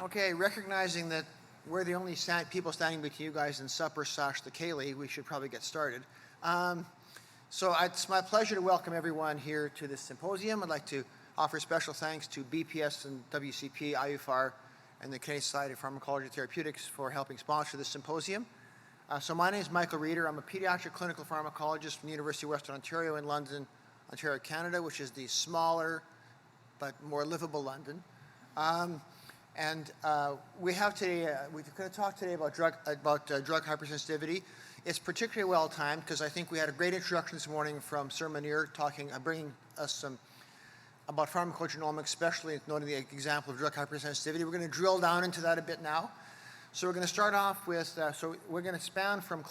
Okay, recognizing that we're the only people standing between you guys and supper/the Kaylee, we should probably get started. So it's my pleasure to welcome everyone here to this symposium. I'd like to offer special thanks to BPS and WCP, IUFAR, and the Canadian Society of Pharmacology and Therapeutics for helping sponsor this symposium. So my name is Michael Rieder. I'm a pediatric clinical pharmacologist from the University of Western Ontario in London, Ontario, Canada, which is the smaller but more livable London. We have today, we're going to talk today about drug hypersensitivity. It's particularly well timed because I think we had a great introduction this morning from Sir Munir bringing us some about pharmacogenomics, especially noting the example of drug hypersensitivity. We're going to drill down into that a bit now. So we're going to start off with, so we're going to span from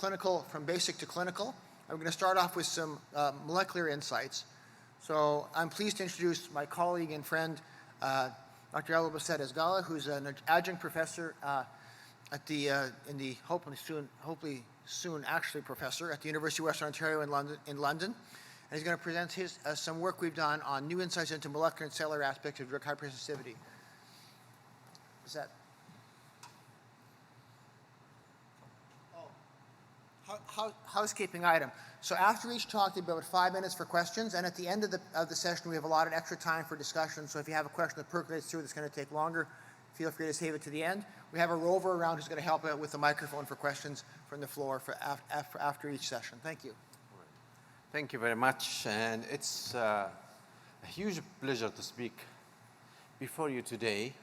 basic to clinical. And we're going to start off with some molecular insights. So I'm pleased to introduce my colleague and friend, Dr. Abdelbaset Elzagallaai, who's an adjunct professor hopefully soon professor at the University of Western Ontario in London. And he's going to present some work we've done on new insights into molecular and cellular aspects of drug hypersensitivity. Is that? Housekeeping item. So after each talk, there'll be about 5 minutes for questions, and at the end of the session, we have allotted extra time for discussion. So if you have a question that percolates through that's going to take longer, feel free to save it to the end. We have a rover around who's going to help out with the microphone for questions from the floor after each session. Thank you. Thank you very much, and it's a huge pleasure to speak before you today.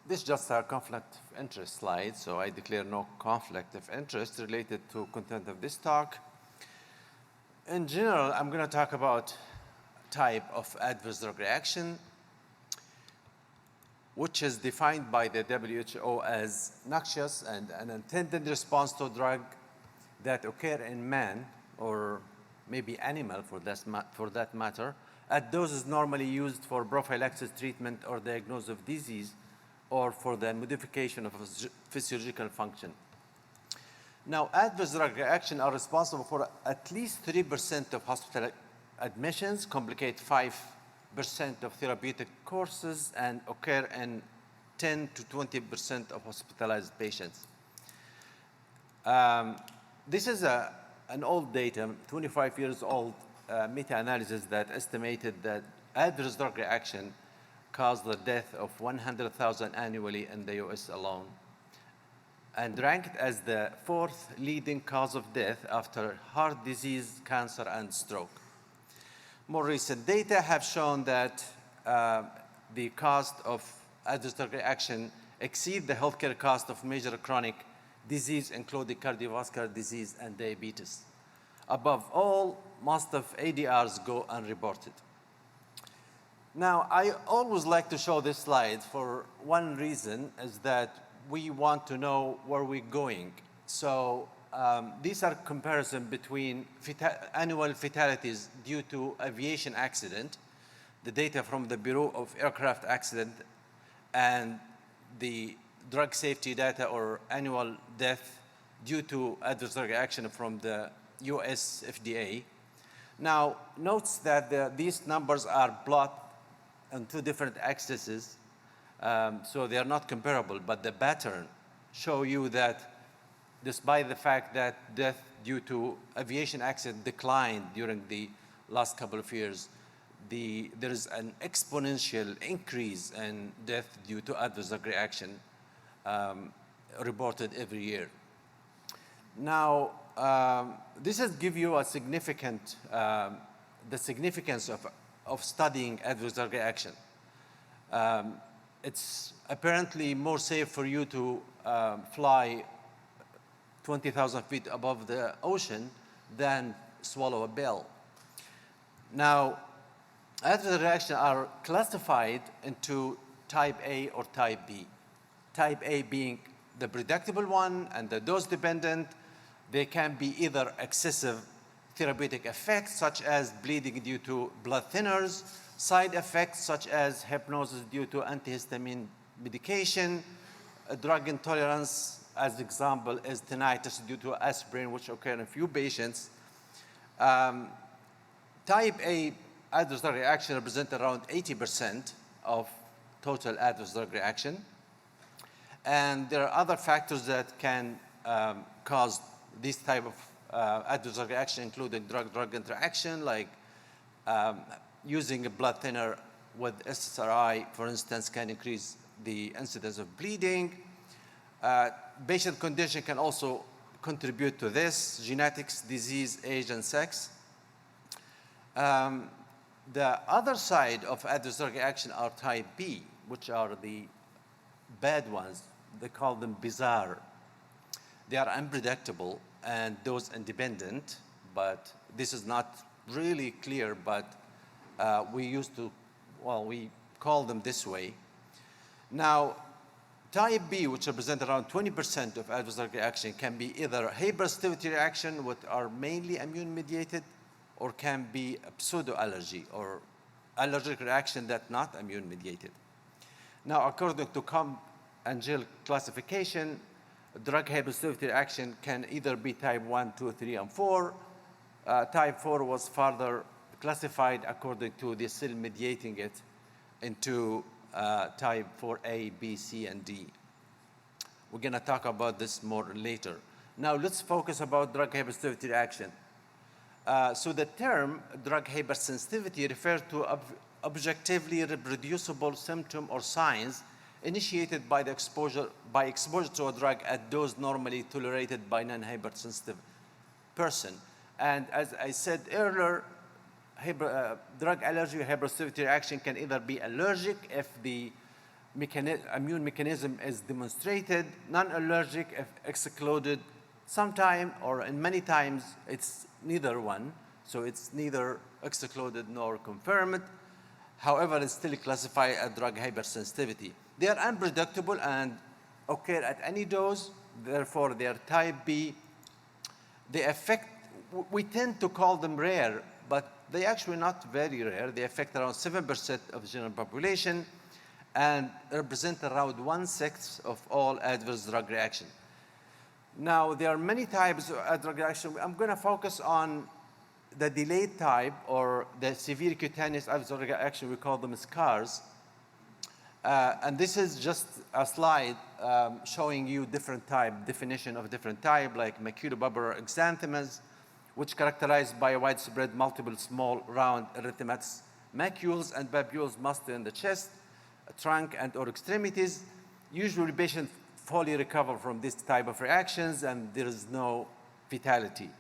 This is just a conflict of interest slide, so I declare no conflict of interest related to content of this talk. In general, I'm going to talk about type of adverse drug reaction, which is defined by the WHO as noxious and an intended response to a drug that occur in man, or maybe animal for that matter, at doses normally used for prophylaxis treatment or diagnosis of disease, or for the modification of physiological function. Now, adverse drug reactions are responsible for at least 3% of hospital admissions, complicate 5% of therapeutic courses, and occur in 10 to 20% of hospitalized patients. This is an old data, 25 years old meta-analysis that estimated that adverse drug reaction caused the death of 100,000 annually in the US alone, and ranked as the 4th leading cause of death after heart disease, cancer, and stroke. More recent data have shown that the cost of adverse drug reaction exceed the healthcare cost of major chronic disease, including cardiovascular disease and diabetes. Above all, most of ADRs go unreported. Now, I always like to show this slide for one reason, is that we want to know where we're going. So these are comparisons between annual fatalities due to aviation accident, the data from the Bureau of Aircraft Accident, and the drug safety data or annual death due to adverse drug reaction from the US FDA. Now, notes that these numbers are plotted on 2 different axes, so they are not comparable, but the pattern show you that despite the fact that death due to aviation accident declined during the last couple of years, there is an exponential increase in death due to adverse drug reaction reported every year. Now, this has give you a significant, the significance of studying adverse drug reaction. It's apparently more safe for you to fly 20,000 feet above the ocean than swallow a pill. Now, adverse reactions are classified into type A or type B. Type A being the predictable one and the dose dependent. They can be either excessive therapeutic effects, such as bleeding due to blood thinners, side effects such as hypnosis due to antihistamine medication, drug intolerance, as example, is tinnitus due to aspirin, which occur in a few patients. Type A adverse drug reaction represent around 80% of total adverse drug reaction. And there are other factors that can cause this type of adverse drug reaction, including drug-drug interaction, like using a blood thinner with SSRI, for instance, can increase the incidence of bleeding. Patient condition can also contribute to this: genetics, disease, age, and sex. The other side of adverse drug reaction are type B, which are the bad ones. They call them bizarre. They are unpredictable and dose independent, but this is not really clear, but we call them this way. Now, type B, which represent around 20% of adverse drug reaction, can be either hypersensitivity reaction, which are mainly immune-mediated, or can be a pseudo-allergy or allergic reaction that not immune-mediated. Now, according to and Gill classification, drug hypersensitivity reaction can either be type 1, 2, 3, and 4. Type 4 was further classified according to the cell mediating it into type 4A, B, C, and D. We're going to talk about this more later. Now, let's focus about drug hypersensitivity reaction. So the term drug hypersensitivity refers to objectively reproducible symptom or signs initiated by exposure to a drug at dose normally tolerated by non-hypersensitive person. And as I said earlier, drug allergy or hypersensitivity reaction can either be allergic if the immune mechanism is demonstrated, non-allergic if excluded. Sometime or in many times it's neither one, so it's neither excluded nor confirmed. However, it's still classified as drug hypersensitivity. They are unpredictable and occur at any dose, therefore they are type B. We tend to call them rare, but they actually not very rare. They affect around 7% of the general population and represent around 1/6 of all adverse drug reaction. Now, there are many types of drug reaction. I'm going to focus on the delayed type or the severe cutaneous adverse drug reaction. We call them SCARs. And this is just a slide showing you definition of different type, like maculopapular exanthemas, which characterized by widespread multiple small round erythematous macules and papules mostly in the chest, trunk, and or extremities. Usually patients fully recover from this type of reactions and there is no fatality.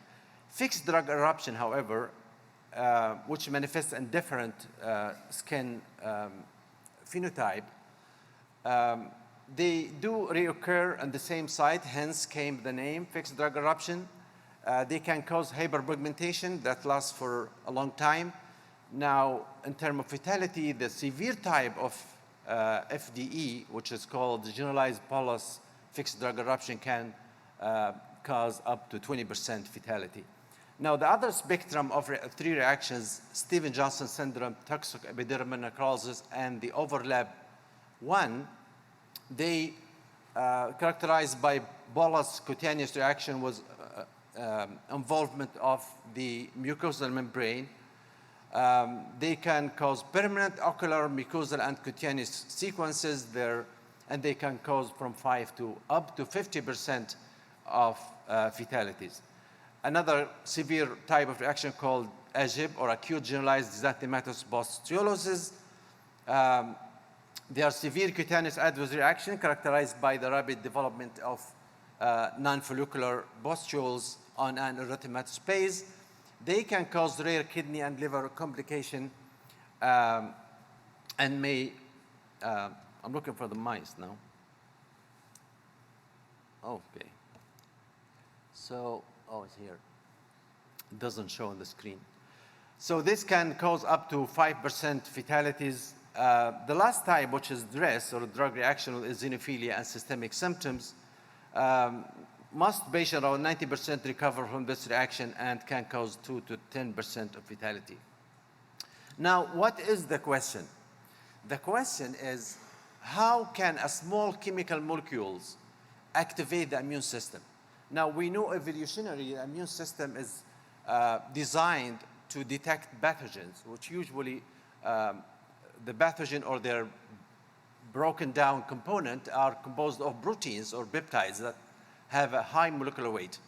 Fixed drug eruption, however, which manifests in different skin phenotype, they do reoccur on the same site, hence came the name fixed drug eruption. They can cause hyperpigmentation that lasts for a long time. Now, in terms of fatality, the severe type of FDE, which is called generalized bullous fixed drug eruption, can cause up to 20% fatality. Now, the other spectrum of three reactions, Stevens-Johnson syndrome, toxic epidermal necrosis, and the overlap one, they characterized by bullous cutaneous reaction with involvement of the mucosal membrane. They can cause permanent ocular, mucosal, and cutaneous sequences there, and they can cause from 5 to up to 50% of fatalities. Another severe type of reaction called AGIP, or acute generalized xanthomatous pustulosis. They are severe cutaneous adverse reaction characterized by the rapid development of non-follicular pustules on an erythematous base. They can cause rare kidney and liver complication and may, I'm looking for the mice now. Okay. So, it's here. It doesn't show on the screen. So this can cause up to 5% fatalities. The last type, which is DRESS, or drug reaction with eosinophilia and systemic symptoms, most patients, around 90%, recover from this reaction and can cause 2 to 10% of fatality. Now, what is the question? The question is, how can a small chemical molecules activate the immune system? Now, we know evolutionarily the immune system is designed to detect pathogens, which usually the pathogen or their broken down component are composed of proteins or peptides that have a high molecular weight.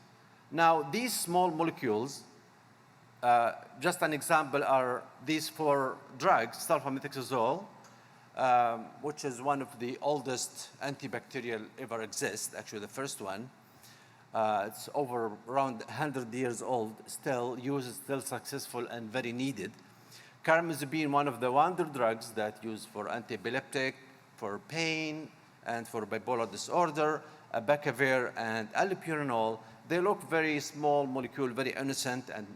Now, these small molecules, just an example are these 4 drugs, sulfamethoxazole, which is one of the oldest antibacterial ever exist, actually the first one. It's over around 100 years old, still used, still successful and very needed. Carbamazepine, one of the wonder drugs that used for antiepileptic, for pain, and for bipolar disorder. Abacavir and allopurinol, they look very small molecule, very innocent, and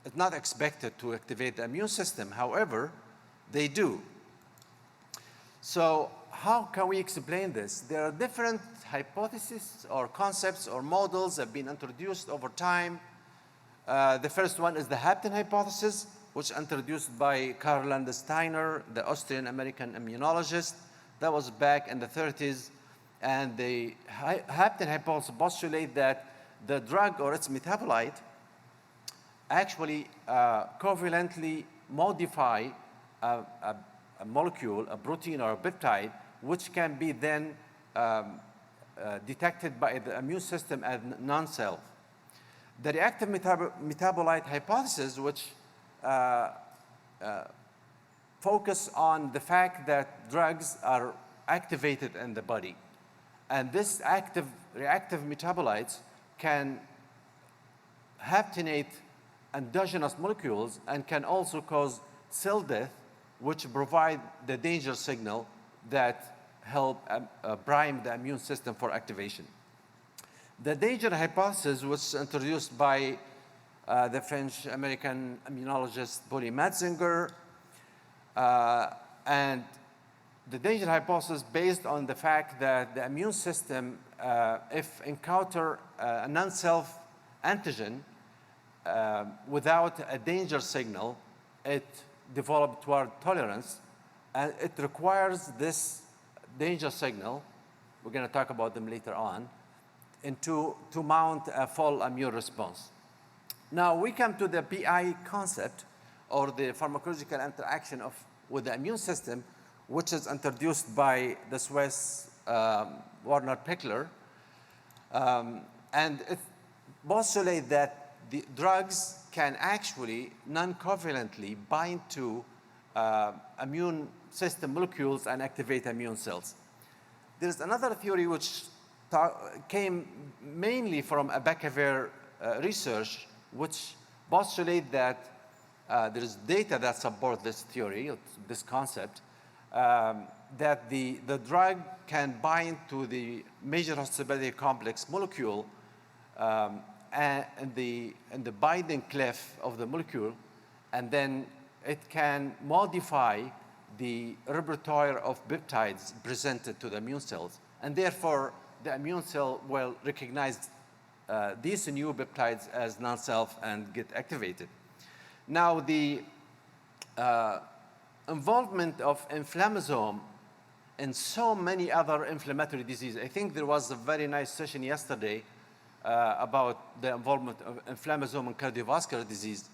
it's not expected to activate the immune system. However, they do. So how can we explain this? There are different hypotheses or concepts or models that have been introduced over time. The first one is the Hapton hypothesis, which introduced by Karl Landsteiner, the Austrian-American immunologist. That was back in the 30s. And the Hapton hypothesis postulates that the drug or its metabolite actually covalently modify a molecule, a protein or a peptide, which can be then detected by the immune system as non-self. The reactive metabolite hypothesis, which focus on the fact that drugs are activated in the body. And this reactive metabolites can haptenate endogenous molecules and can also cause cell death, which provide the danger signal that help prime the immune system for activation. The danger hypothesis was introduced by the French-American immunologist Polymyxins, and the danger hypothesis based on the fact that the immune system, if encounter a non-self antigen without a danger signal, it develops toward tolerance, and it requires this danger signal, we're going to talk about them later on, to mount a full immune response. Now we come to the PI concept, or the pharmacological interaction with the immune system, which is introduced by the Swiss Werner Pichler. And it postulates that the drugs can actually non-covalently bind to immune system molecules and activate immune cells. There's another theory which came mainly from Abacavir research, which postulates that there's data that support this theory, this concept, that the drug can bind to the major hostibility complex molecule and the binding clef of the molecule, and then it can modify the repertoire of peptides presented to the immune cells, and therefore the immune cell will recognize these new peptides as non-self and get activated. Now the involvement of inflammasome in so many other inflammatory diseases. I think there was a very nice session yesterday about the involvement of inflammasome in cardiovascular disease,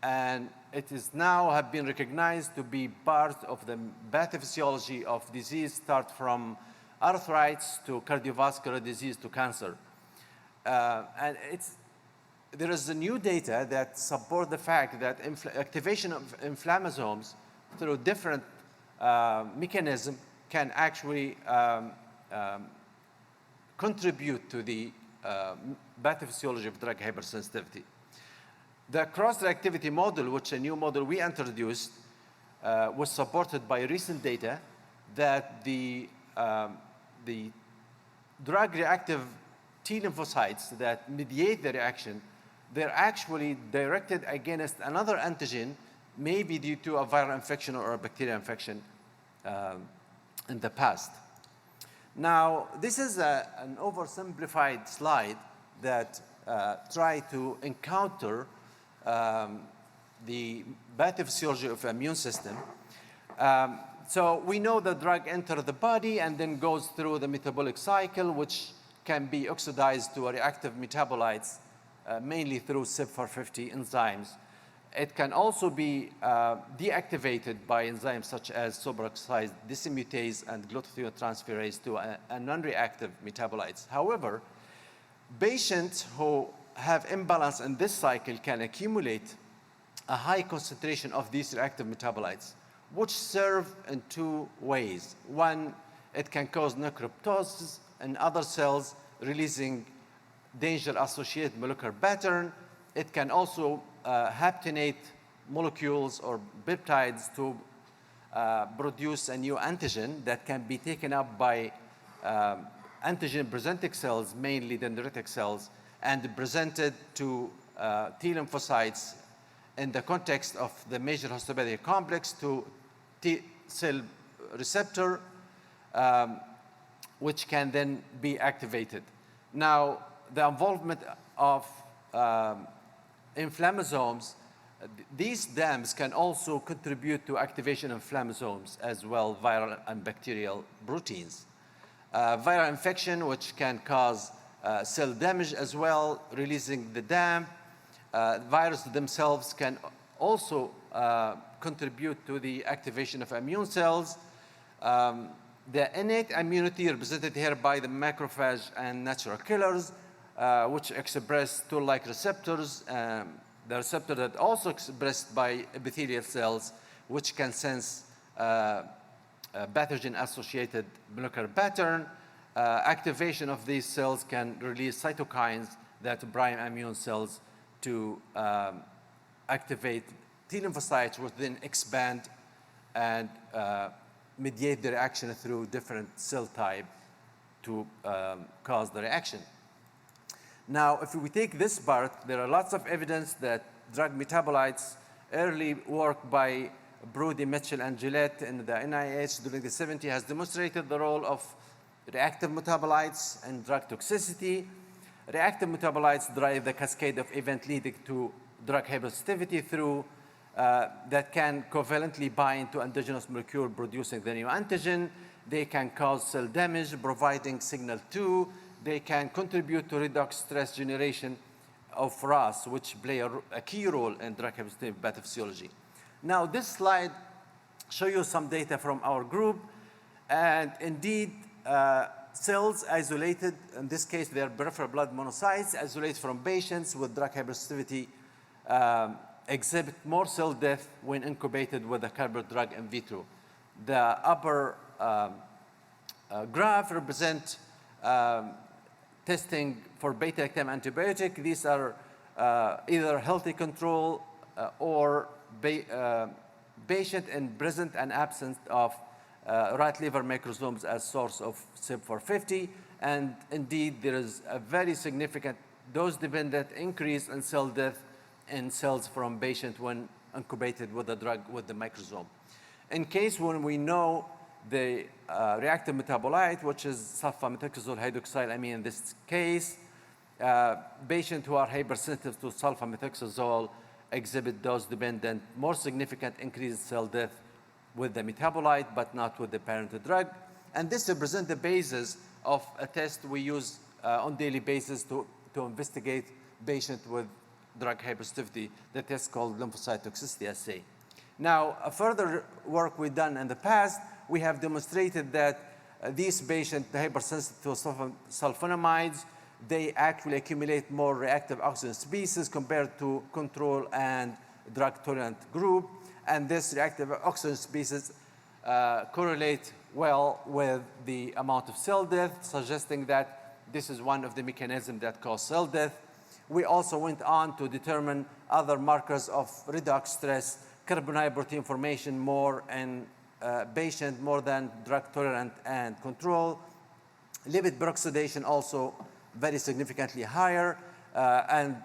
and it is now have been recognized to be part of the pathophysiology of disease, start from arthritis to cardiovascular disease to cancer. And there is a new data that support the fact that activation of inflammasomes through different mechanisms can actually contribute to the pathophysiology of drug hypersensitivity. The cross-reactivity model, which a new model we introduced, was supported by recent data that the drug-reactive T lymphocytes that mediate the reaction, they're actually directed against another antigen, maybe due to a viral infection or a bacterial infection in the past. Now, this is an oversimplified slide that try to encounter the pathophysiology of the immune system. So we know the drug enters the body and then goes through the metabolic cycle, which can be oxidized to reactive metabolites mainly through CYP450 enzymes. It can also be deactivated by enzymes such as superoxide dismutase and glutathione transferase to a non-reactive metabolites. However, patients who have imbalance in this cycle can accumulate a high concentration of these reactive metabolites, which serve in two ways. One, it can cause necroptosis in other cells, releasing danger-associated molecular pattern. It can also haptenate molecules or peptides to produce a new antigen that can be taken up by antigen-presenting cells, mainly dendritic cells, and presented to T lymphocytes in the context of the major histopathology complex to T cell receptor, which can then be activated. Now, the involvement of inflammasomes, these dams can also contribute to activation of inflammasomes as well, viral and bacterial proteins. Viral infection, which can cause cell damage as well, releasing the dam. Viruses themselves can also contribute to the activation of immune cells. The innate immunity represented here by the macrophage and natural killers, which express toll-like receptors, the receptor that also expressed by epithelial cells, which can sense pathogen-associated molecular pattern. Activation of these cells can release cytokines that prime immune cells to activate T lymphocytes, which then expand and mediate the reaction through different cell type to cause the reaction. Now, if we take this part, there are lots of evidence that drug metabolites, early work by Brody, Mitchell, and Gillette in the NIH during the 70s has demonstrated the role of reactive metabolites and drug toxicity. Reactive metabolites drive the cascade of events leading to drug hypersensitivity through that can covalently bind to endogenous molecule producing the new antigen. They can cause cell damage, providing signal 2. They can contribute to redox stress generation of RAS, which play a key role in drug hypersensitivity pathophysiology. Now, this slide shows you some data from our group, and indeed, cells isolated, in this case, they are peripheral blood monocytes, isolated from patients with drug hypersensitivity, exhibit more cell death when incubated with a carbapenem drug in vitro. The upper graph represents testing for beta-lactam antibiotic. These are either healthy control or patient in present and absence of right liver microsomes as source of CYP450. And indeed, there is a very significant dose-dependent increase in cell death in cells from patient when incubated with a drug with the microsome. In case when we know the reactive metabolite, which is sulfamethoxazole hydroxylamine in this case, patients who are hypersensitive to sulfamethoxazole exhibit dose-dependent, more significant increase in cell death with the metabolite, but not with the parent drug. And this represents the basis of a test we use on daily basis to investigate patients with drug hypersensitivity, the test called lymphocyte toxicity assay. Now, a further work we've done in the past, we have demonstrated that these patients, the hypersensitive to sulfonamides, they actually accumulate more reactive oxygen species compared to control and drug-tolerant group. And this reactive oxygen species correlate well with the amount of cell death, suggesting that this is one of the mechanisms that cause cell death. We also went on to determine other markers of redox stress, carbonyl protein formation more in patient more than drug tolerant and control. Lipid peroxidation also very significantly higher, and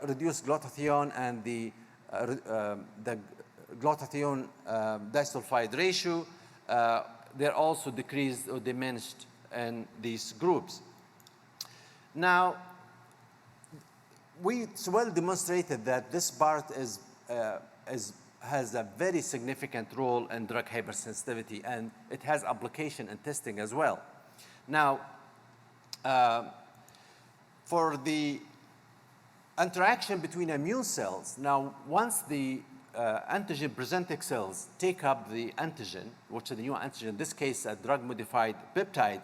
reduced glutathione and the glutathione disulfide ratio. They're also decreased or diminished in these groups. Now, it's well demonstrated that this part has a very significant role in drug hypersensitivity, and it has application in testing as well. Now, for the interaction between immune cells. Now, once the antigen-presenting cells take up the antigen, which is the new antigen, in this case a drug-modified peptide,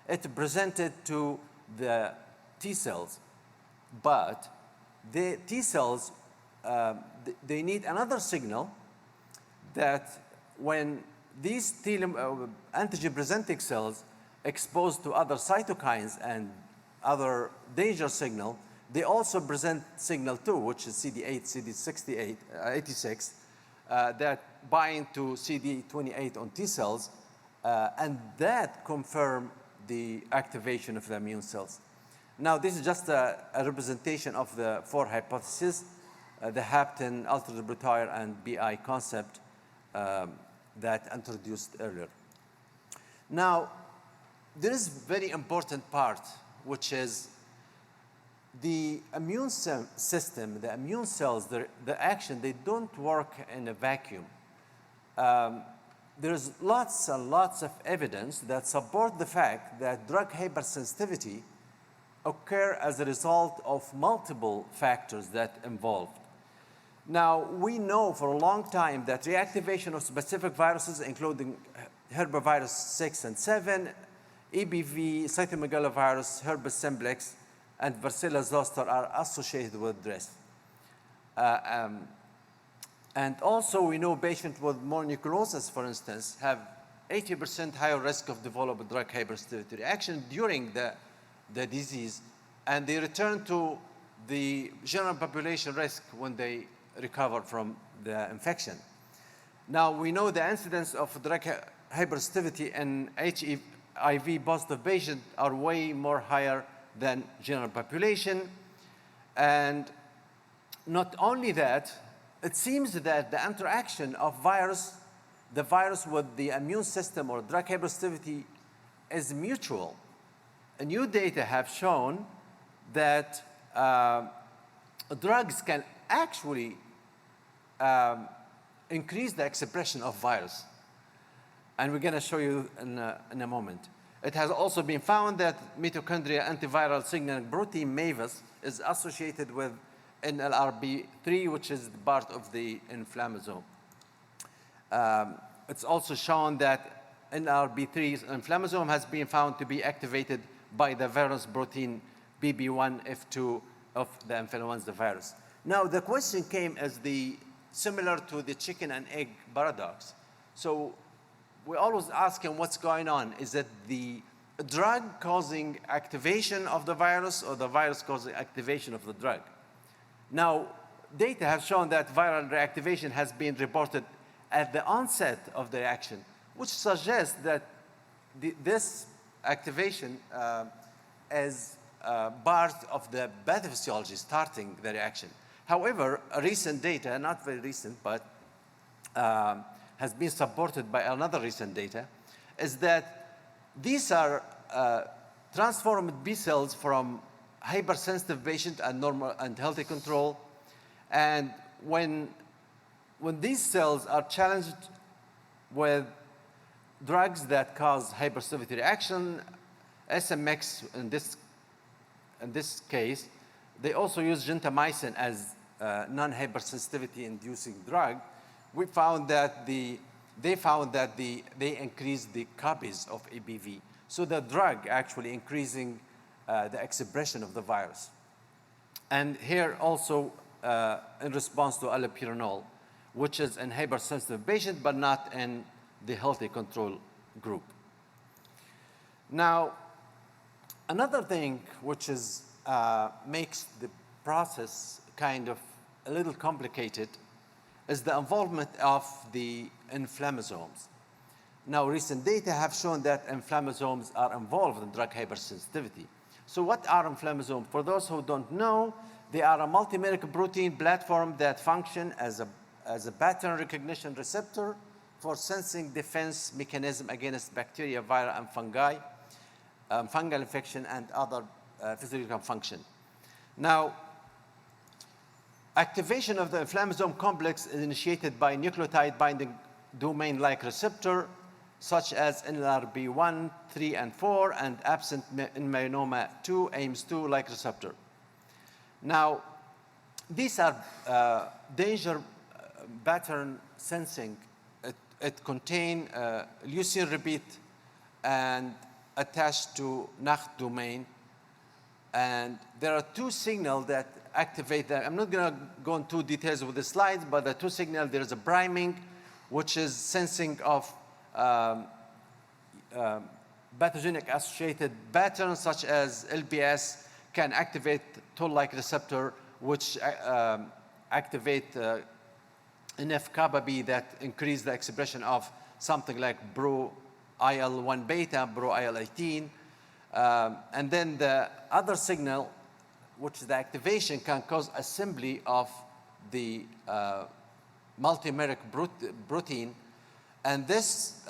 it's presented to the T cells. But the T cells, they need another signal that when these antigen-presenting cells exposed to other cytokines and other danger signal, they also present signal 2, which is CD8, CD68, 86, that bind to CD28 on T cells, and that confirm the activation of the immune cells. Now, this is just a representation of the 4 hypotheses, the hapten, ultra-repertoire, and BI concept that introduced earlier. Now, there is a very important part, which is the immune system, the immune cells, the action, they don't work in a vacuum. There's lots and lots of evidence that support the fact that drug hypersensitivity occur as a result of multiple factors that involved. Now, we know for a long time that reactivation of specific viruses, including herpesvirus 6 and 7, EBV, cytomegalovirus, herpes simplex, and Varicella zoster are associated with this. And also, we know patients with mononucleosis, for instance, have 80% higher risk of developing drug hypersensitivity reaction during the disease, and they return to the general population risk when they recover from the infection. Now, we know the incidence of drug hypersensitivity in HIV positive patients are way more higher than general population. And not only that, it seems that the interaction of the virus with the immune system or drug hypersensitivity is mutual. And new data have shown that drugs can actually increase the expression of virus. And we're going to show you in a moment. It has also been found that mitochondria antiviral signaling protein MAVIS is associated with NLRP3, which is part of the inflammasome. It's also shown that NLRP3's inflammasome has been found to be activated by the virus protein BB1F2 of the influenza virus. Now, the question came as similar to the chicken and egg paradox. So we're always asking what's going on. Is it the drug causing activation of the virus or the virus causing activation of the drug? Now, data have shown that viral reactivation has been reported at the onset of the reaction, which suggests that this activation is part of the pathophysiology starting the reaction. However, recent data, not very recent, but has been supported by another recent data, is that these are transformed B cells from hypersensitive patient and normal and healthy control. And when these cells are challenged with drugs that cause hypersensitivity reaction, SMX in this case, they also use gentamicin as non-hypersensitivity inducing drug. We found that they increase the copies of EBV. So the drug actually increasing the expression of the virus. And here also in response to allopurinol, which is in hypersensitive patient, but not in the healthy control group. Now, another thing which is makes the process kind of a little complicated is the involvement of the inflammasomes. Now, recent data have shown that inflammasomes are involved in drug hypersensitivity. So what are inflammasomes? For those who don't know, they are a multimeric protein platform that function as a pattern recognition receptor for sensing defense mechanism against bacteria, viral, and fungi, fungal infection, and other physiological function. Now, activation of the inflammasome complex is initiated by nucleotide binding domain-like receptor, such as NLRP1, 3, and 4, and absent in melanoma 2, AIMS2-like receptor. Now, these are danger pattern sensing. It contain leucine repeat and attached to NACH domain. And there are two signals that activate that. I'm not going to go into details with the slides, but the two signals, there's a priming, which is sensing of pathogenic associated patterns such as LPS can activate toll-like receptor, which activate NF-kappa B that increase the expression of something like pro-IL-1 beta, pro-IL-18. And then the other signal, which is the activation, can cause assembly of the multimeric protein. And this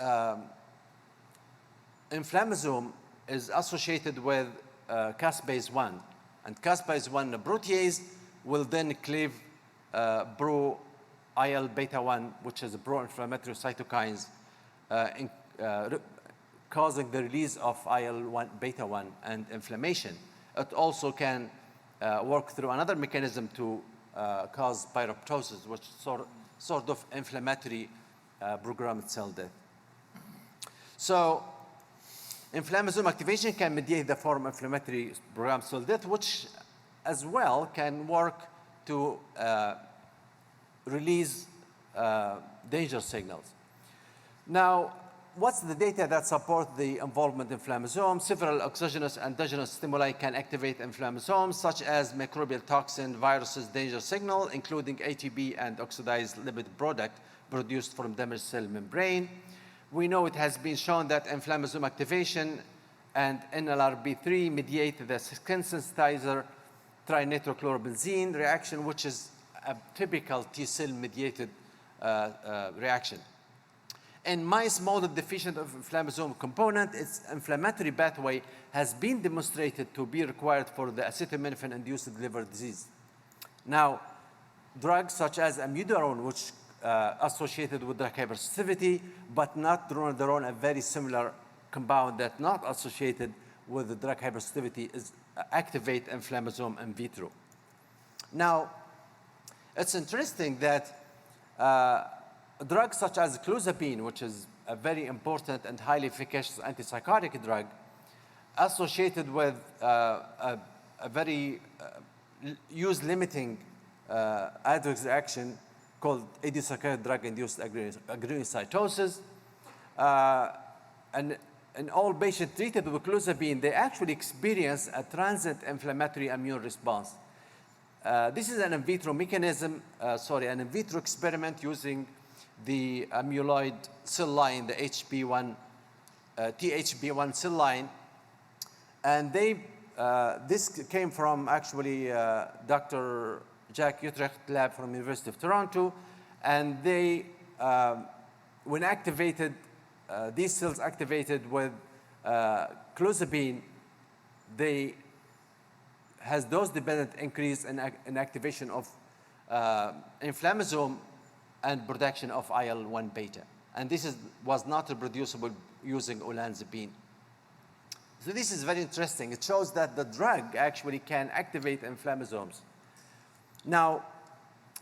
inflammasome is associated with caspase 1. And caspase 1 protease will then cleave pro-IL beta 1, which is a pro-inflammatory cytokines, causing the release of IL-1 beta 1 and inflammation. It also can work through another mechanism to cause pyroptosis, which sort of inflammatory programmed cell death. So inflammasome activation can mediate the form of inflammatory programmed cell death, which as well can work to release danger signals. Now, what's the data that support the involvement in inflammasome? Several exogenous and endogenous stimuli can activate inflammasomes, such as microbial toxin, viruses, danger signal, including ATP and oxidized lipid product produced from damaged cell membrane. We know it has been shown that inflammasome activation and NLRP3 mediate the skin sensitizer trinitrochlorobenzene reaction, which is a typical T-cell mediated reaction. In mice model deficient of inflammasome component, its inflammatory pathway has been demonstrated to be required for the acetaminophen-induced liver disease. Now, drugs such as amiodarone, which associated with drug hypersensitivity, but not dronedarone, a very similar compound that not associated with the drug hypersensitivity, is activate inflammasome in vitro. Now, it's interesting that drugs such as clozapine, which is a very important and highly efficacious antipsychotic drug, associated with a very use-limiting adverse reaction called idiosyncratic drug-induced granulocytosis. And in all patients treated with clozapine, they actually experience a transient inflammatory immune response. This is an in vitro mechanism, an in vitro experiment using the amyloid cell line, the THP1 cell line. And this came from actually Dr. Jack Utrecht lab from University of Toronto. And they, when activated, these cells activated with clozapine, they has dose-dependent increase in activation of inflammasome and production of IL-1 beta. And this was not reproducible using olanzapine. So this is very interesting. It shows that the drug actually can activate inflammasomes. Now,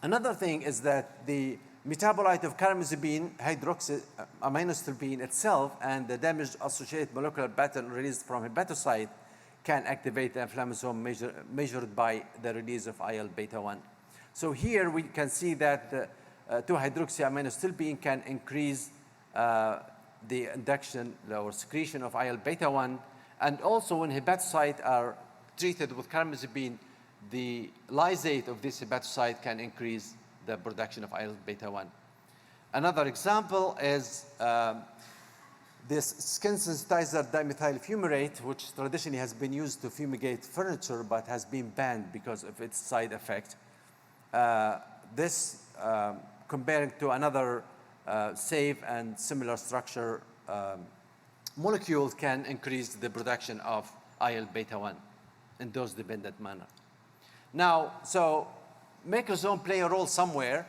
another thing is that the metabolite of carbamazepine, hydroxyaminosterpine itself, and the damage-associated molecular pattern released from hepatocyte can activate the inflammasome measured by the release of IL-beta 1. So here we can see that the 2-hydroxyaminosterpine can increase the induction or secretion of IL-beta 1. And also when hepatocytes are treated with carbamazepine, the lysate of this hepatocyte can increase the production of IL-beta 1. Another example is this skin sensitizer dimethyl fumarate, which traditionally has been used to fumigate furniture but has been banned because of its side effect. Comparing to another safe and similar structure molecule, can increase the production of IL-beta 1 in dose-dependent manner. Now, so macrosome play a role somewhere,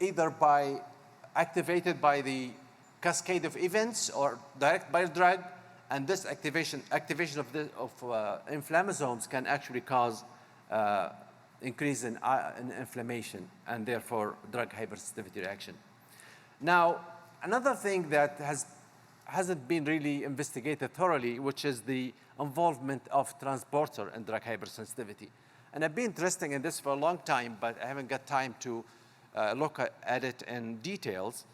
either by activated by the cascade of events or direct by the drug, and this activation of inflammasomes can actually cause increase in inflammation and therefore drug hypersensitivity reaction. Now, another thing that hasn't been really investigated thoroughly, which is the involvement of transporter in drug hypersensitivity. And I've been interested in this for a long time, but I haven't got time to look at it in details.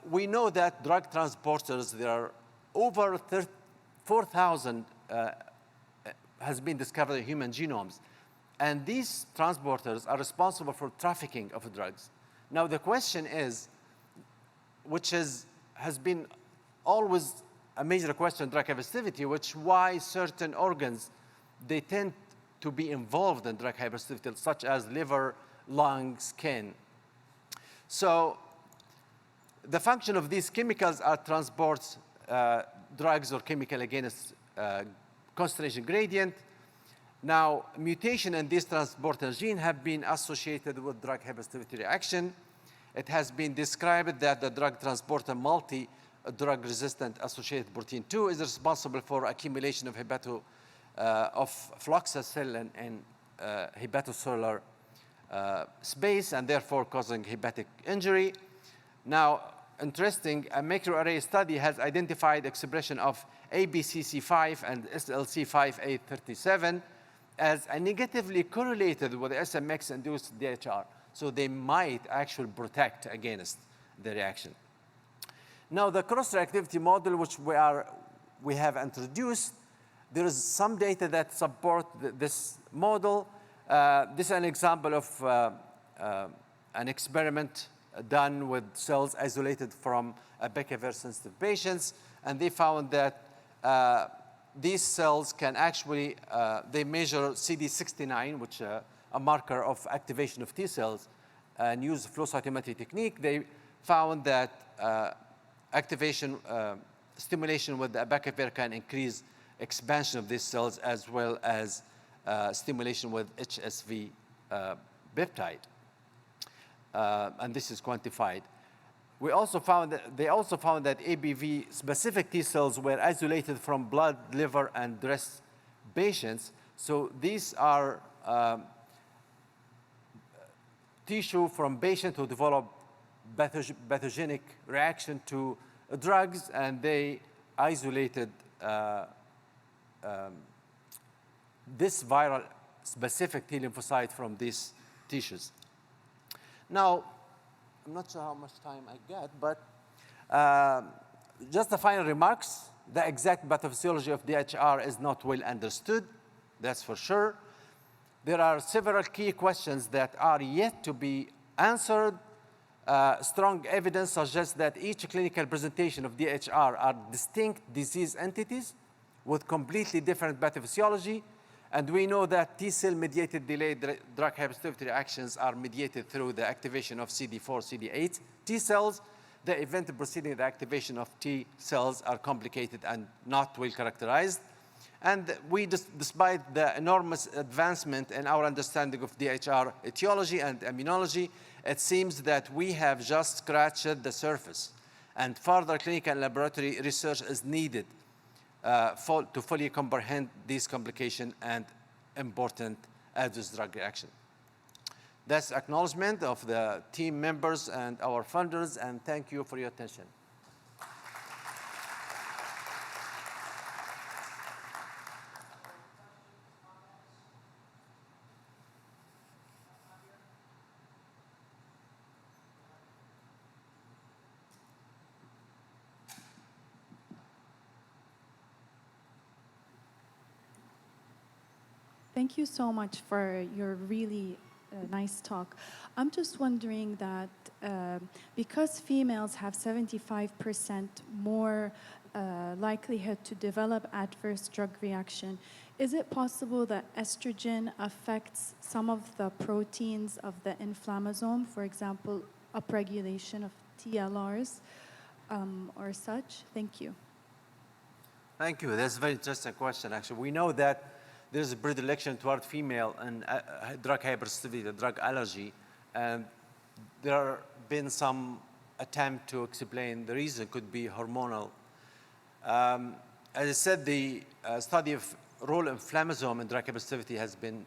We know that drug transporters, there are over 4,000 has been discovered in human genomes. And these transporters are responsible for trafficking of drugs. Now, the question is, which has been always a major question in drug hypersensitivity, which why certain organs, they tend to be involved in drug hypersensitivity, such as liver, lung, skin. So the function of these chemicals are transport drugs or chemical against concentration gradient. Now, mutation in this transporter gene have been associated with drug hypersensitivity reaction. It has been described that the drug transporter multi-drug resistant associated protein 2 is responsible for accumulation of floxacillin in hepatocellular space and therefore causing hepatic injury. Now, interesting, a microarray study has identified expression of ABCC5 and SLC5A37 as negatively correlated with SMX-induced DHR. So they might actually protect against the reaction. Now, the cross-reactivity model, which we have introduced, there is some data that support this model. This is an example of an experiment done with cells isolated from behavior-sensitive patients, and they found that these cells can actually, they measure CD69, which is a marker of activation of T cells, and use flow cytometry technique. They found that stimulation with the abacavir can increase expansion of these cells as well as stimulation with HSV peptide. And this is quantified. They also found that ABV-specific T cells were isolated from blood, liver, and breast patients. So these are tissue from patients who develop pathogenic reaction to drugs, and they isolated this viral specific T lymphocyte from these tissues. Now, I'm not sure how much time I get, but just the final remarks. The exact pathophysiology of DHR is not well understood, that's for sure. There are several key questions that are yet to be answered. Strong evidence suggests that each clinical presentation of DHR are distinct disease entities with completely different pathophysiology. And we know that T-cell mediated delayed drug hypersensitivity reactions are mediated through the activation of CD4, CD8 T cells. The event preceding the activation of T cells are complicated and not well characterized. And despite the enormous advancement in our understanding of DHR etiology and immunology, it seems that we have just scratched the surface. And further clinical and laboratory research is needed to fully comprehend these complications and important adverse drug reaction. That's acknowledgement of the team members and our funders, and thank you for your attention. Thank you so much for your really nice talk. I'm just wondering that because females have 75% more likelihood to develop adverse drug reaction, is it possible that estrogen affects some of the proteins of the inflammasome, for example, upregulation of TLRs or such? Thank you. Thank you. That's a very interesting question, actually. We know that there's a predilection toward female and drug hypersensitivity, drug allergy, and there have been some attempt to explain the reason could be hormonal. As I said, the study of role of inflammasome in drug hypersensitivity has been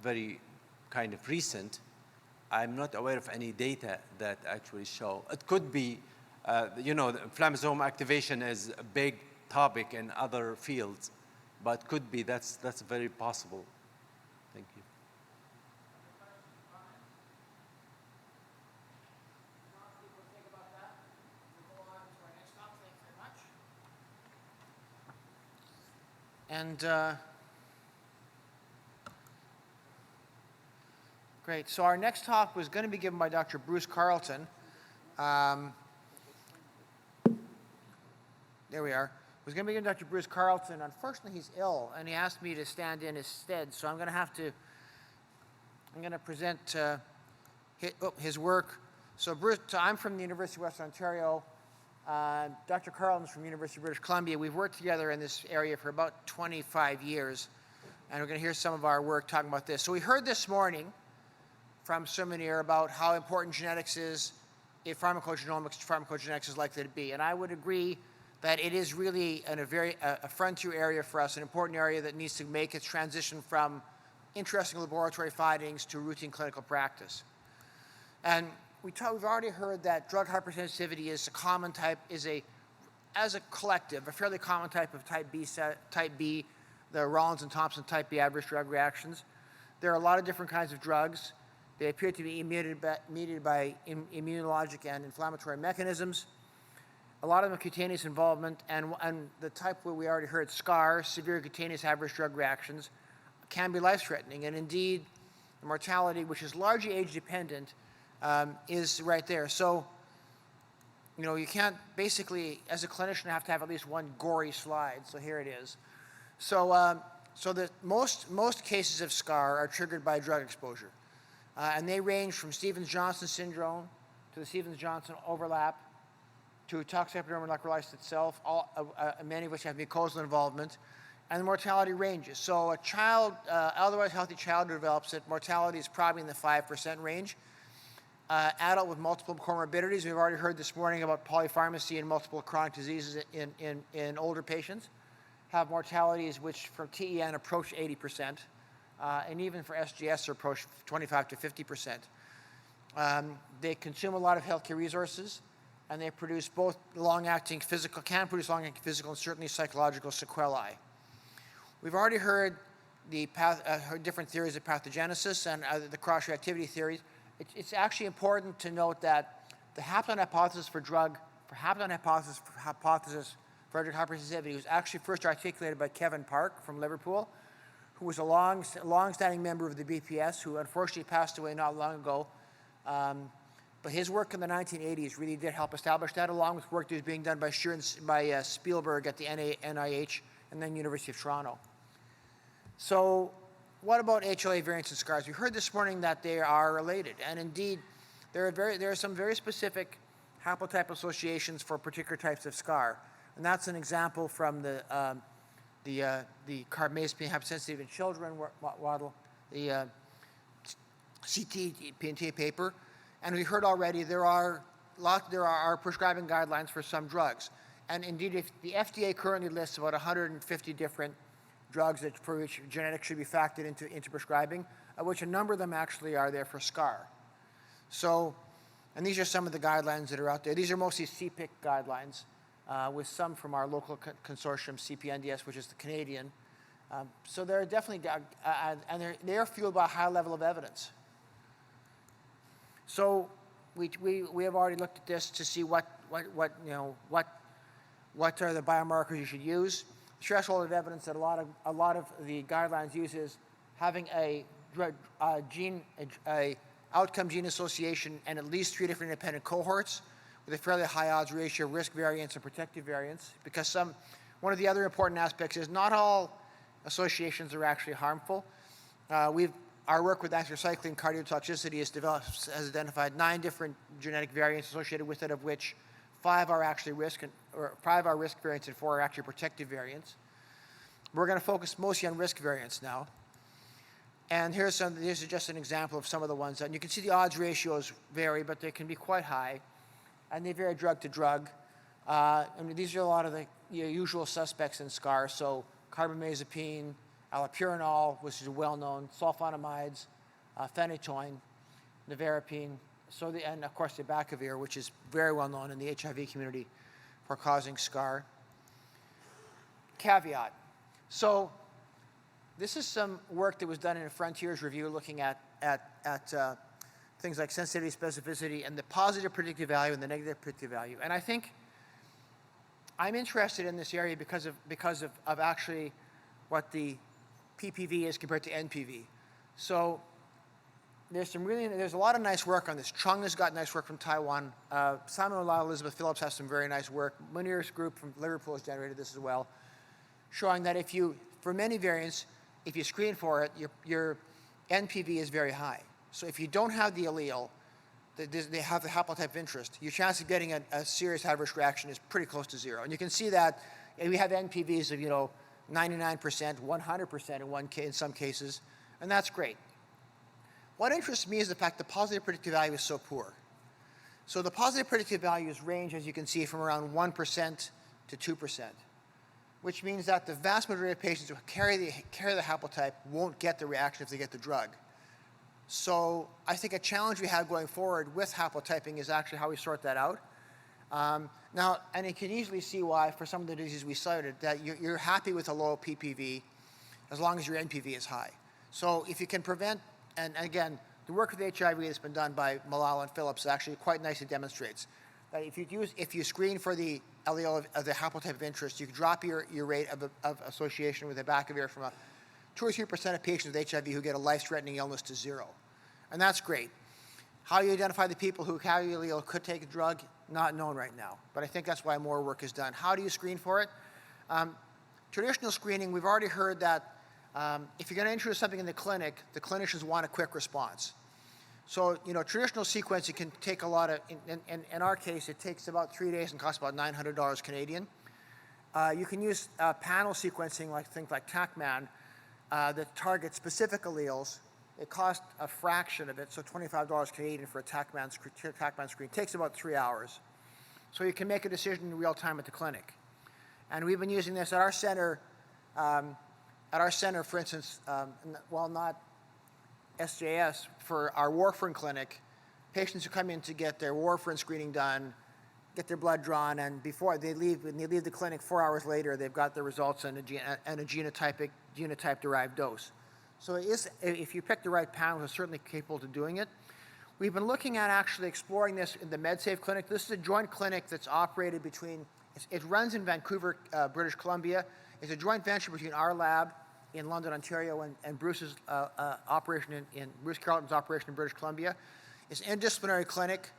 very kind of recent. I'm not aware of any data that actually show. It could be, you know, the inflammasome activation is a big topic in other fields, but could be, that's very possible. Thank you. And great. So our next talk was going to be given by Dr. Bruce Carlton. There we are. Was going to be given by Dr. Bruce Carlton. Unfortunately, he's ill, and he asked me to stand in his stead. So I'm going to present his work. So Bruce, I'm from the University of Western Ontario. Dr. Carlton's from the University of British Columbia. We've worked together in this area for about 25 years, and we're going to hear some of our work talking about this. So we heard this morning from Serum about how important genetics is, if pharmacogenetics is likely to be. And I would agree that it is really a frontier area for us, an important area that needs to make its transition from interesting laboratory findings to routine clinical practice. And we've already heard that drug hypersensitivity is a common type, as a collective, a fairly common type of type B, the Rollins and Thompson type B adverse drug reactions. There are a lot of different kinds of drugs. They appear to be mediated by immunologic and inflammatory mechanisms. A lot of them have cutaneous involvement, and the type where we already heard, SCAR, severe cutaneous adverse drug reactions, can be life-threatening. And indeed, the mortality, which is largely age-dependent, is right there. So, you know, you can't basically, as a clinician, have to have at least one gory slide. So here it is. So, most cases of SCAR are triggered by drug exposure. And they range from Stevens-Johnson syndrome to the Stevens-Johnson overlap to toxic epidermal necrolysis itself, many of which have mucosal involvement, and the mortality ranges. So a child, otherwise healthy child who develops it, mortality is probably in the 5% range. Adult with multiple comorbidities, we've already heard this morning about polypharmacy and multiple chronic diseases in older patients, have mortalities which for TEN approach 80%, and even for SGS approach 25 to 50%. They consume a lot of healthcare resources, and they produce both long-acting physical, and certainly psychological sequelae. We've already heard different theories of pathogenesis and the cross-reactivity theories. It's actually important to note that the Hapton hypothesis for drug hypersensitivity was actually first articulated by Kevin Park from Liverpool, who was a long-standing member of the BPS, who unfortunately passed away not long ago. But his work in the 1980s really did help establish that, along with work that was being done by Spielberg at the NIH and then University of Toronto. So what about HLA variants and SCARs? We heard this morning that they are related, and indeed, there are some very specific haplotype associations for particular types of SCAR, and that's an example from the carbamazepine hypersensitive in children model, the CT-PNT paper. And we heard already there are prescribing guidelines for some drugs. And indeed, if the FDA currently lists about 150 different drugs for which genetics should be factored into prescribing, of which a number of them actually are there for SCAR. So, and these are some of the guidelines that are out there. These are mostly CPIC guidelines, with some from our local consortium, CPNDS, which is the Canadian. So they're definitely, and they're fueled by a high level of evidence. So we have already looked at this to see what are the biomarkers you should use. Threshold of evidence that a lot of the guidelines use is having a outcome gene association and at least 3 different independent cohorts with a fairly high odds ratio of risk variance and protective variance. Because one of the other important aspects is not all associations are actually harmful. Our work with anthracycline cardiotoxicity has identified 9 different genetic variants associated with it, of which 5 are actually risk variants and 4 are actually protective variants. We're going to focus mostly on risk variants now. And here's just an example of some of the ones. And you can see the odds ratios vary, but they can be quite high. And they vary drug to drug. These are a lot of the usual suspects in SCAR. So carbamazepine, allopurinol, which is well known, sulfonamides, phenytoin, nevirapine, and of course the abacavir, which is very well known in the HIV community for causing scar. Caveat. So this is some work that was done in a Frontiers review looking at things like sensitivity, specificity, and the positive predictive value and the negative predictive value. And I think I'm interested in this area because of actually what the PPV is compared to NPV. So there's a lot of nice work on this. Chung has got nice work from Taiwan. Simon Lyle, Elizabeth Phillips has some very nice work. Munir's group from Liverpool has generated this as well, showing that for many variants, if you screen for it, your NPV is very high. So if you don't have the allele, they have the haplotype of interest, your chance of getting a serious adverse reaction is pretty close to zero. And you can see that we have NPVs of 99%, 100% in some cases, and that's great. What interests me is the fact the positive predictive value is so poor. So the positive predictive values range, as you can see, from around 1% to 2%, which means that the vast majority of patients who carry the haplotype won't get the reaction if they get the drug. So I think a challenge we have going forward with haplotyping is actually how we sort that out. Now, and you can easily see why, for some of the diseases we cited, that you're happy with a low PPV as long as your NPV is high. So if you can prevent, and again, the work with HIV that's been done by Malala and Phillips actually quite nicely demonstrates that if you screen for the allele of the haplotype of interest, you can drop your rate of association with abacavir from 2 or 3% of patients with HIV who get a life-threatening illness to zero. And that's great. How you identify the people who carry the allele could take a drug, not known right now. But I think that's why more work is done. How do you screen for it? Traditional screening, we've already heard that if you're going to introduce something in the clinic, the clinicians want a quick response. So, traditional sequencing can take a lot of, in our case, it takes about 3 days and costs about $900 Canadian. You can use panel sequencing, like things like TACMAN, that target specific alleles. It costs a fraction of it, so $25 Canadian for a TACMAN screen. It takes about 3 hours. So you can make a decision in real time at the clinic. And we've been using this at our center, for instance, while not SJS, for our warfarin clinic, patients who come in to get their warfarin screening done, get their blood drawn, and when they leave the clinic 4 hours later, they've got the results and a genotype-derived dose. So if you pick the right panel, it's certainly capable of doing it. We've been looking at actually exploring this in the MedSafe clinic. This is a joint clinic that's operated it runs in Vancouver, British Columbia. It's a joint venture between our lab in London, Ontario, and Bruce's operation Bruce Carleton's operation in British Columbia. It's an interdisciplinary clinic,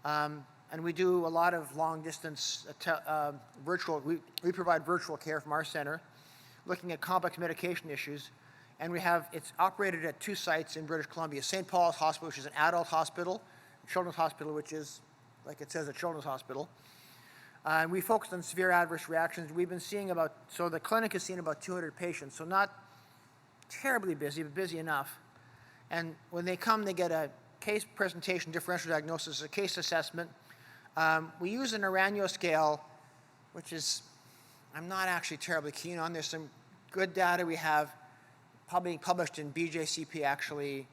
and we do a lot of long-distance virtual. We provide virtual care from our center, looking at complex medication issues, and it's operated at 2 sites in British Columbia: St. Paul's Hospital, which is an adult hospital, Children's Hospital, which is, like it says, a children's hospital. And we focused on severe adverse reactions. We've been seeing the clinic has seen about 200 patients, so not terribly busy, but busy enough. And when they come, they get a case presentation, differential diagnosis, a case assessment. We use an Aranio scale, which I'm not actually terribly keen on. There's some good data we have probably published in BJCP actually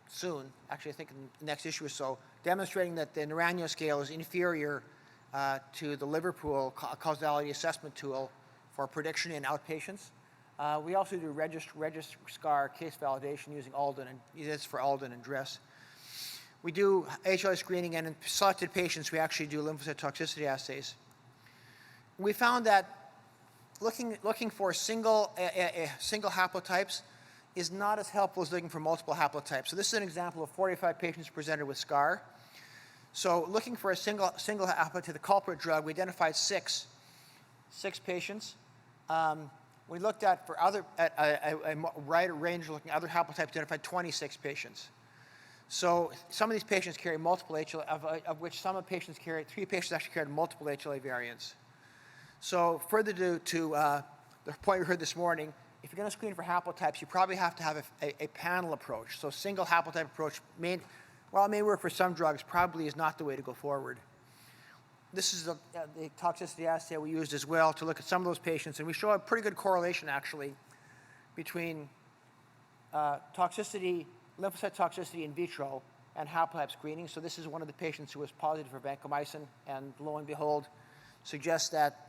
soon, I think in the next issue or so, demonstrating that the Aranio scale is inferior to the Liverpool causality assessment tool for prediction in outpatients. We also do Registrar case validation using Alden, and this for Alden and DRESS. We do HLA screening, and in selected patients, we actually do lymphocyte toxicity assays. We found that looking for single haplotypes is not as helpful as looking for multiple haplotypes. So this is an example of 45 patients presented with SCAR. So looking for a single haplotype, the culprit drug, we identified six patients. We looked at a wide range of looking at other haplotypes, identified 26 patients. So some of these patients carry multiple HLA, of which 3 patients actually carried multiple HLA variants. So further to the point we heard this morning, if you're going to screen for haplotypes, you probably have to have a panel approach. So single haplotype approach, while it may work for some drugs, probably is not the way to go forward. This is the toxicity assay we used as well to look at some of those patients, and we show a pretty good correlation actually between toxicity lymphocyte toxicity in vitro and haplotype screening. So this is one of the patients who was positive for vancomycin, and lo and behold, suggests that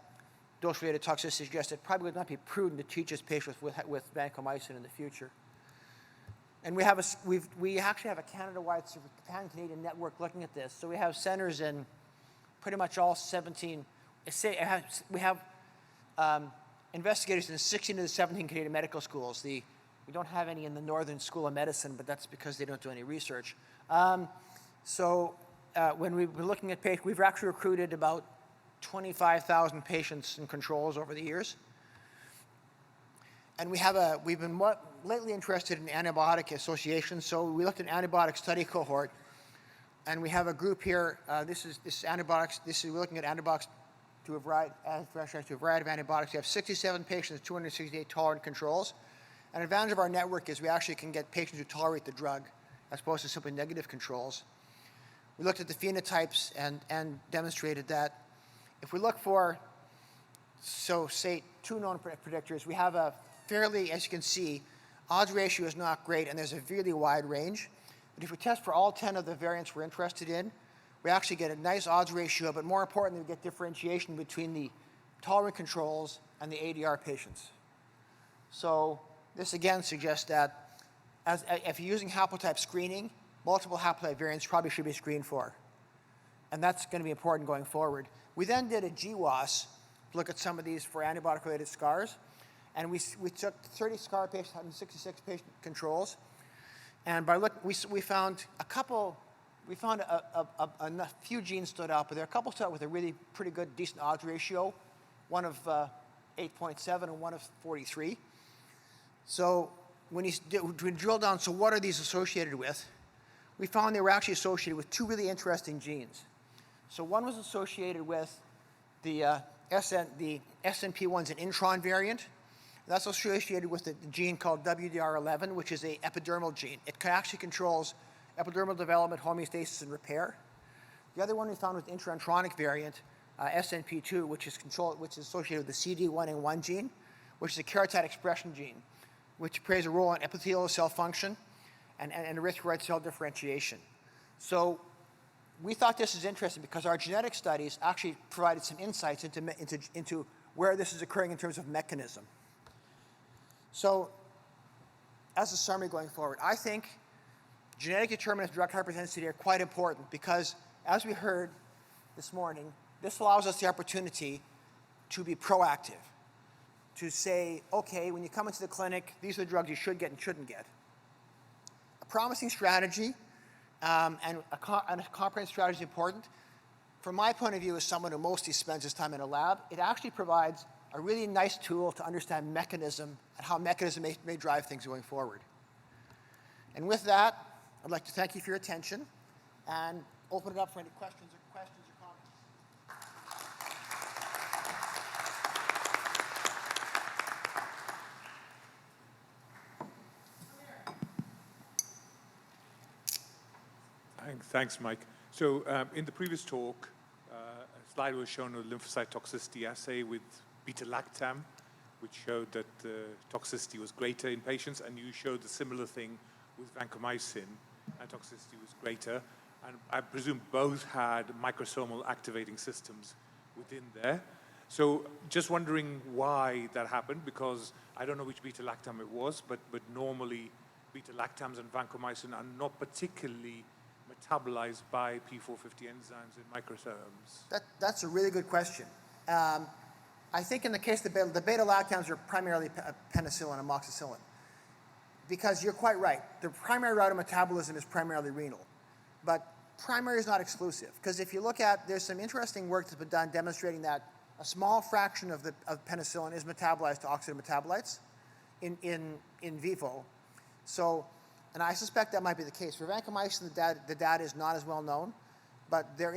dose-related toxicity suggests it probably would not be prudent to treat this patient with vancomycin in the future. And we actually have a Canada-wide pan-Canadian network looking at this. So we have centers in pretty much all 17. We have investigators in 16 of the 17 Canadian medical schools. We don't have any in the Northern School of Medicine, but that's because they don't do any research. When we've been looking at patients, we've actually recruited about 25,000 patients and controls over the years. And we've been lately interested in antibiotic associations. So we looked at an antibiotic study cohort, and we have a group here. This is antibiotics. We're looking at antibiotics to a variety of antibiotics. We have 67 patients, 268 tolerant controls. An advantage of our network is we actually can get patients who tolerate the drug as opposed to simply negative controls. We looked at the phenotypes and demonstrated that if we look for, say, two known predictors, we have a fairly, as you can see, odds ratio is not great, and there's a really wide range. But if we test for all 10 of the variants we're interested in, we actually get a nice odds ratio, but more importantly, we get differentiation between the tolerant controls and the ADR patients. So this again suggests that if you're using haplotype screening, multiple haplotype variants probably should be screened for. And that's going to be important going forward. We then did a GWAS to look at some of these for antibiotic-related scars. And we took 30 scar patients and 66 patient controls. And by we found a few genes stood out, but there are a couple stood out with a really pretty good, decent odds ratio, one of 8.7 and one of 43. So when we drill down, so what are these associated with? We found they were actually associated with two really interesting genes. So one was associated with the SNP1's an intron variant. That's associated with a gene called WDR11, which is an epidermal gene. It actually controls epidermal development, homeostasis, and repair. The other one we found was the intraintronic variant, SNP2, which is associated with the CD1A1 gene, which is a keratide expression gene, which plays a role in epithelial cell function and erythroid cell differentiation. So we thought this is interesting because our genetic studies actually provided some insights into where this is occurring in terms of mechanism. So, as a summary going forward, I think genetic determinants of drug hypersensitivity are quite important because, as we heard this morning, this allows us the opportunity to be proactive, to say, okay, when you come into the clinic, these are the drugs you should get and shouldn't get. A promising strategy and a comprehensive strategy is important. From my point of view, as someone who mostly spends his time in a lab, it actually provides a really nice tool to understand mechanism and how mechanism may drive things going forward. And with that, I'd like to thank you for your attention and open it up for any questions or comments. Thanks, Mike. So in the previous talk, a slide was shown of lymphocyte toxicity assay with beta-lactam, which showed that the toxicity was greater in patients, and you showed a similar thing with vancomycin, and toxicity was greater. And I presume both had microsomal activating systems within there. So just wondering why that happened, because I don't know which beta-lactam it was, but normally beta-lactams and vancomycin are not particularly metabolized by P450 enzymes in microsomes. That's a really good question. I think in the case of the beta-lactams are primarily penicillin and amoxicillin. Because you're quite right, the primary route of metabolism is primarily renal. But primary is not exclusive, because if you look at, there's some interesting work that's been done demonstrating that a small fraction of penicillin is metabolized to oxidative metabolites in vivo. So, and I suspect that might be the case. For vancomycin, the data is not as well known, but there are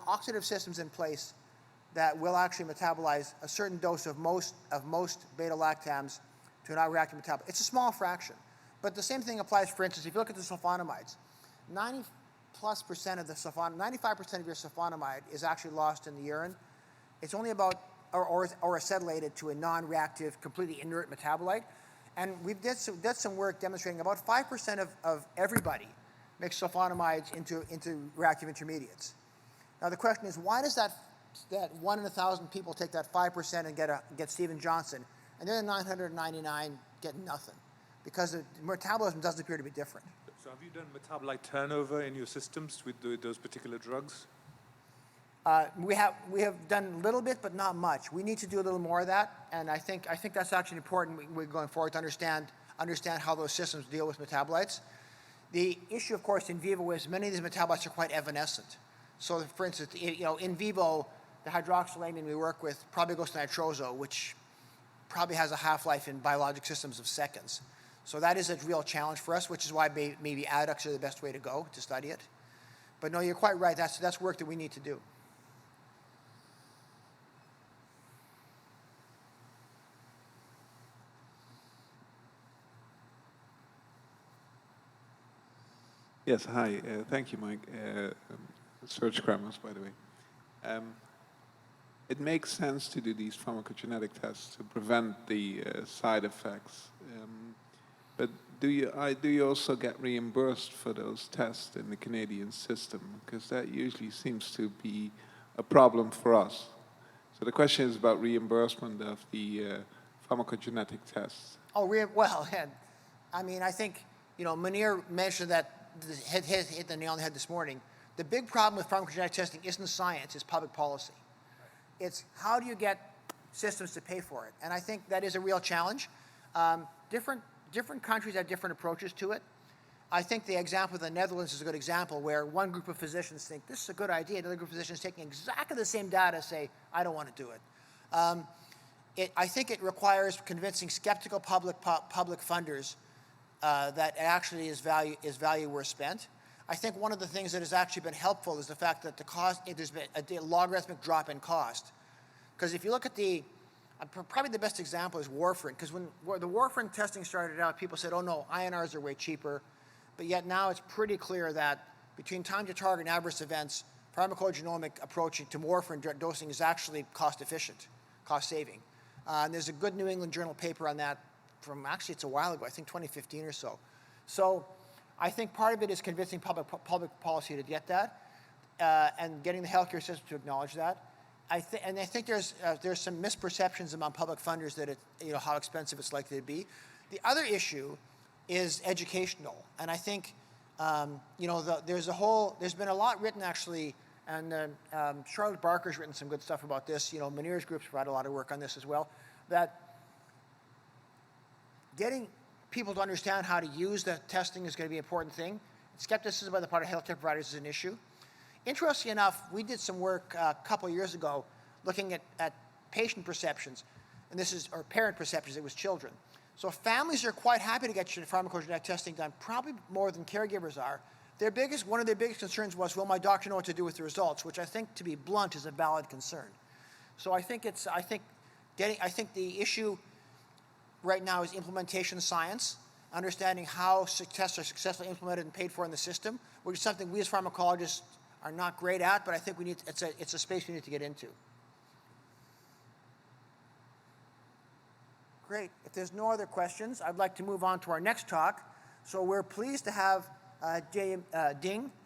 oxidative systems in place that will actually metabolize a certain dose of most beta-lactams to an reactive metabolite. It's a small fraction, but the same thing applies. For instance, if you look at the sulfonamides, 95% of your sulfonamide is actually lost in the urine. It's only about or acetylated to a non-reactive, completely inert metabolite. And we did some work demonstrating about 5% of everybody makes sulfonamides into reactive intermediates. Now the question is, why does that 1 in 1,000 people take that 5% and get Steven Johnson, and then the 999 get nothing? Because the metabolism doesn't appear to be different. So have you done metabolite turnover in your systems with those particular drugs? We have done a little bit, but not much. We need to do a little more of that, and I think that's actually important. We're going forward to understand how those systems deal with metabolites. The issue, of course, in vivo is many of these metabolites are quite evanescent. So, for instance, in vivo, the hydroxylamine we work with probably goes to nitroso, which probably has a half-life in biologic systems of seconds. So that is a real challenge for us, which is why maybe adducts are the best way to go to study it. But no, you're quite right. That's work that we need to do. Yes, hi. Thank you, Mike. Serge Kramos, by the way. It makes sense to do these pharmacogenetic tests to prevent the side effects. But do you also get reimbursed for those tests in the Canadian system? Because that usually seems to be a problem for us. So the question is about reimbursement of the pharmacogenetic tests. Oh, well, I mean, I think, Munir mentioned that, hit the nail on the head this morning. The big problem with pharmacogenetic testing isn't science, it's public policy. It's how do you get systems to pay for it? And I think that is a real challenge. Different countries have different approaches to it. I think the example of the Netherlands is a good example where one group of physicians think this is a good idea, another group of physicians taking exactly the same data say, I don't want to do it. I think it requires convincing skeptical public funders that actually is value worth spent. I think one of the things that has actually been helpful is the fact that there's been a logarithmic drop in cost. Because if you look at probably the best example is warfarin, because when the warfarin testing started out, people said, oh no, INRs are way cheaper. But yet now it's pretty clear that between time to target and adverse events, pharmacogenomic approach to warfarin dosing is actually cost efficient, cost saving. And there's a good New England Journal paper on that actually it's a while ago, I think 2015 or so. So I think part of it is convincing public policy to get that and getting the healthcare system to acknowledge that. And I think there's some misperceptions among public funders that how expensive it's likely to be. The other issue is educational, and I think there's been a lot written actually, and Charlotte Barker's written some good stuff about this. Munir's group's provided a lot of work on this as well. That getting people to understand how to use the testing is going to be an important thing. Skepticism by the part of healthcare providers is an issue. Interestingly enough, we did some work a couple of years ago looking at patient perceptions, or parent perceptions. It was children. So families are quite happy to get pharmacogenetic testing done, probably more than caregivers are. One of their biggest concerns was, will my doctor know what to do with the results, which I think, to be blunt, is a valid concern. So I think the issue right now is implementation science, understanding how tests are successfully implemented and paid for in the system, which is something we as pharmacologists are not great at, but I think it's a space we need to get into. Great. If there's no other questions, I'd like to move on to our next talk. So we're pleased to have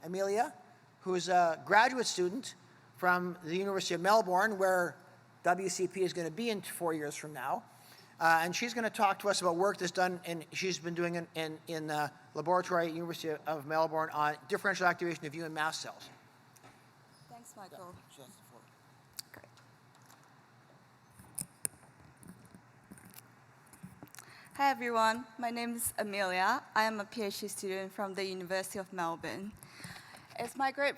Amelia, who is a graduate student from the University of Melbourne, where WCP is going to be in 4 years from now. And she's going to talk to us about work that's done, and she's been doing in the laboratory at University of Melbourne on differential activation of human mast cells. Thanks, Michael. Great. Hi, everyone. My name is Amelia. I am a PhD student from the University of Melbourne. It's my great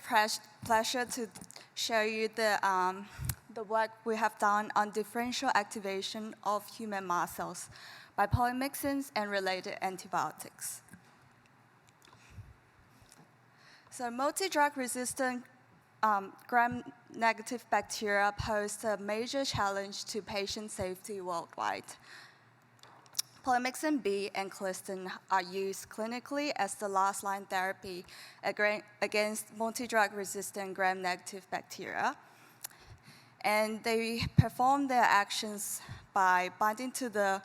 pleasure to show you the work we have done on differential activation of human mast cells by polymyxins and related antibiotics. So multi-drug resistant gram-negative bacteria pose a major challenge to patient safety worldwide. Polymyxin B and colistin are used clinically as the last-line therapy against multi-drug resistant gram-negative bacteria. And they perform their actions by binding to the,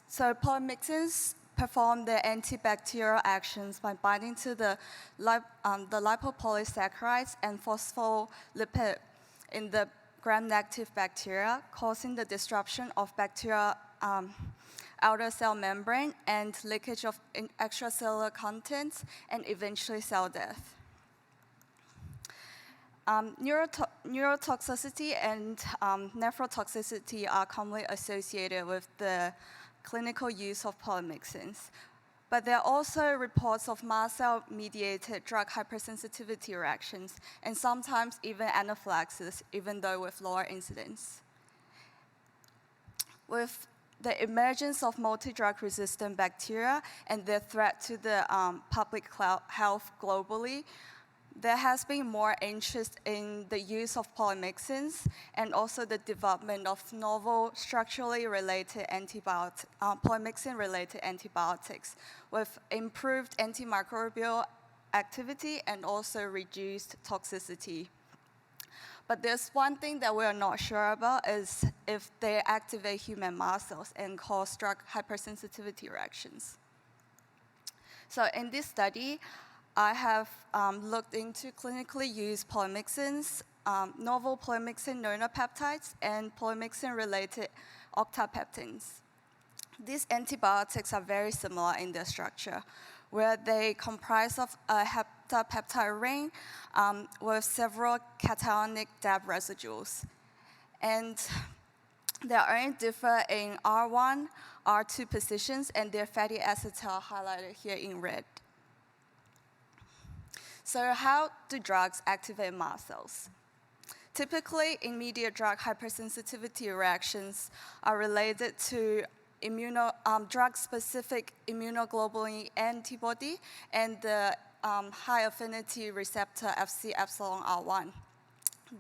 So polymyxins perform the antibacterial actions by binding to the lipopolysaccharides and phospholipid in the gram-negative bacteria, causing the disruption of bacterial outer cell membrane and leakage of extracellular contents and eventually cell death. Neurotoxicity and nephrotoxicity are commonly associated with the clinical use of polymyxins. But there are also reports of mast cell-mediated drug hypersensitivity reactions, and sometimes even anaphylaxis, even though with lower incidence. With the emergence of multi-drug-resistant bacteria and their threat to the public health globally, there has been more interest in the use of polymyxins and also the development of novel structurally related polymyxin-related antibiotics with improved antimicrobial activity and also reduced toxicity. But there's one thing that we are not sure about is if they activate human mast cells and cause drug hypersensitivity reactions. So in this study, I have looked into clinically used polymyxins, novel polymyxin nonopeptides, and polymyxin-related octapeptins. These antibiotics are very similar in their structure, where they comprise of a heptapeptide ring with several cationic DAB residuals. And they only differ in R1, R2 positions, and their fatty acids are highlighted here in red. So how do drugs activate mast cells? Typically, immediate drug hypersensitivity reactions are related to drug-specific immunoglobulin antibody and the high-affinity receptor Fc-epsilon-R1.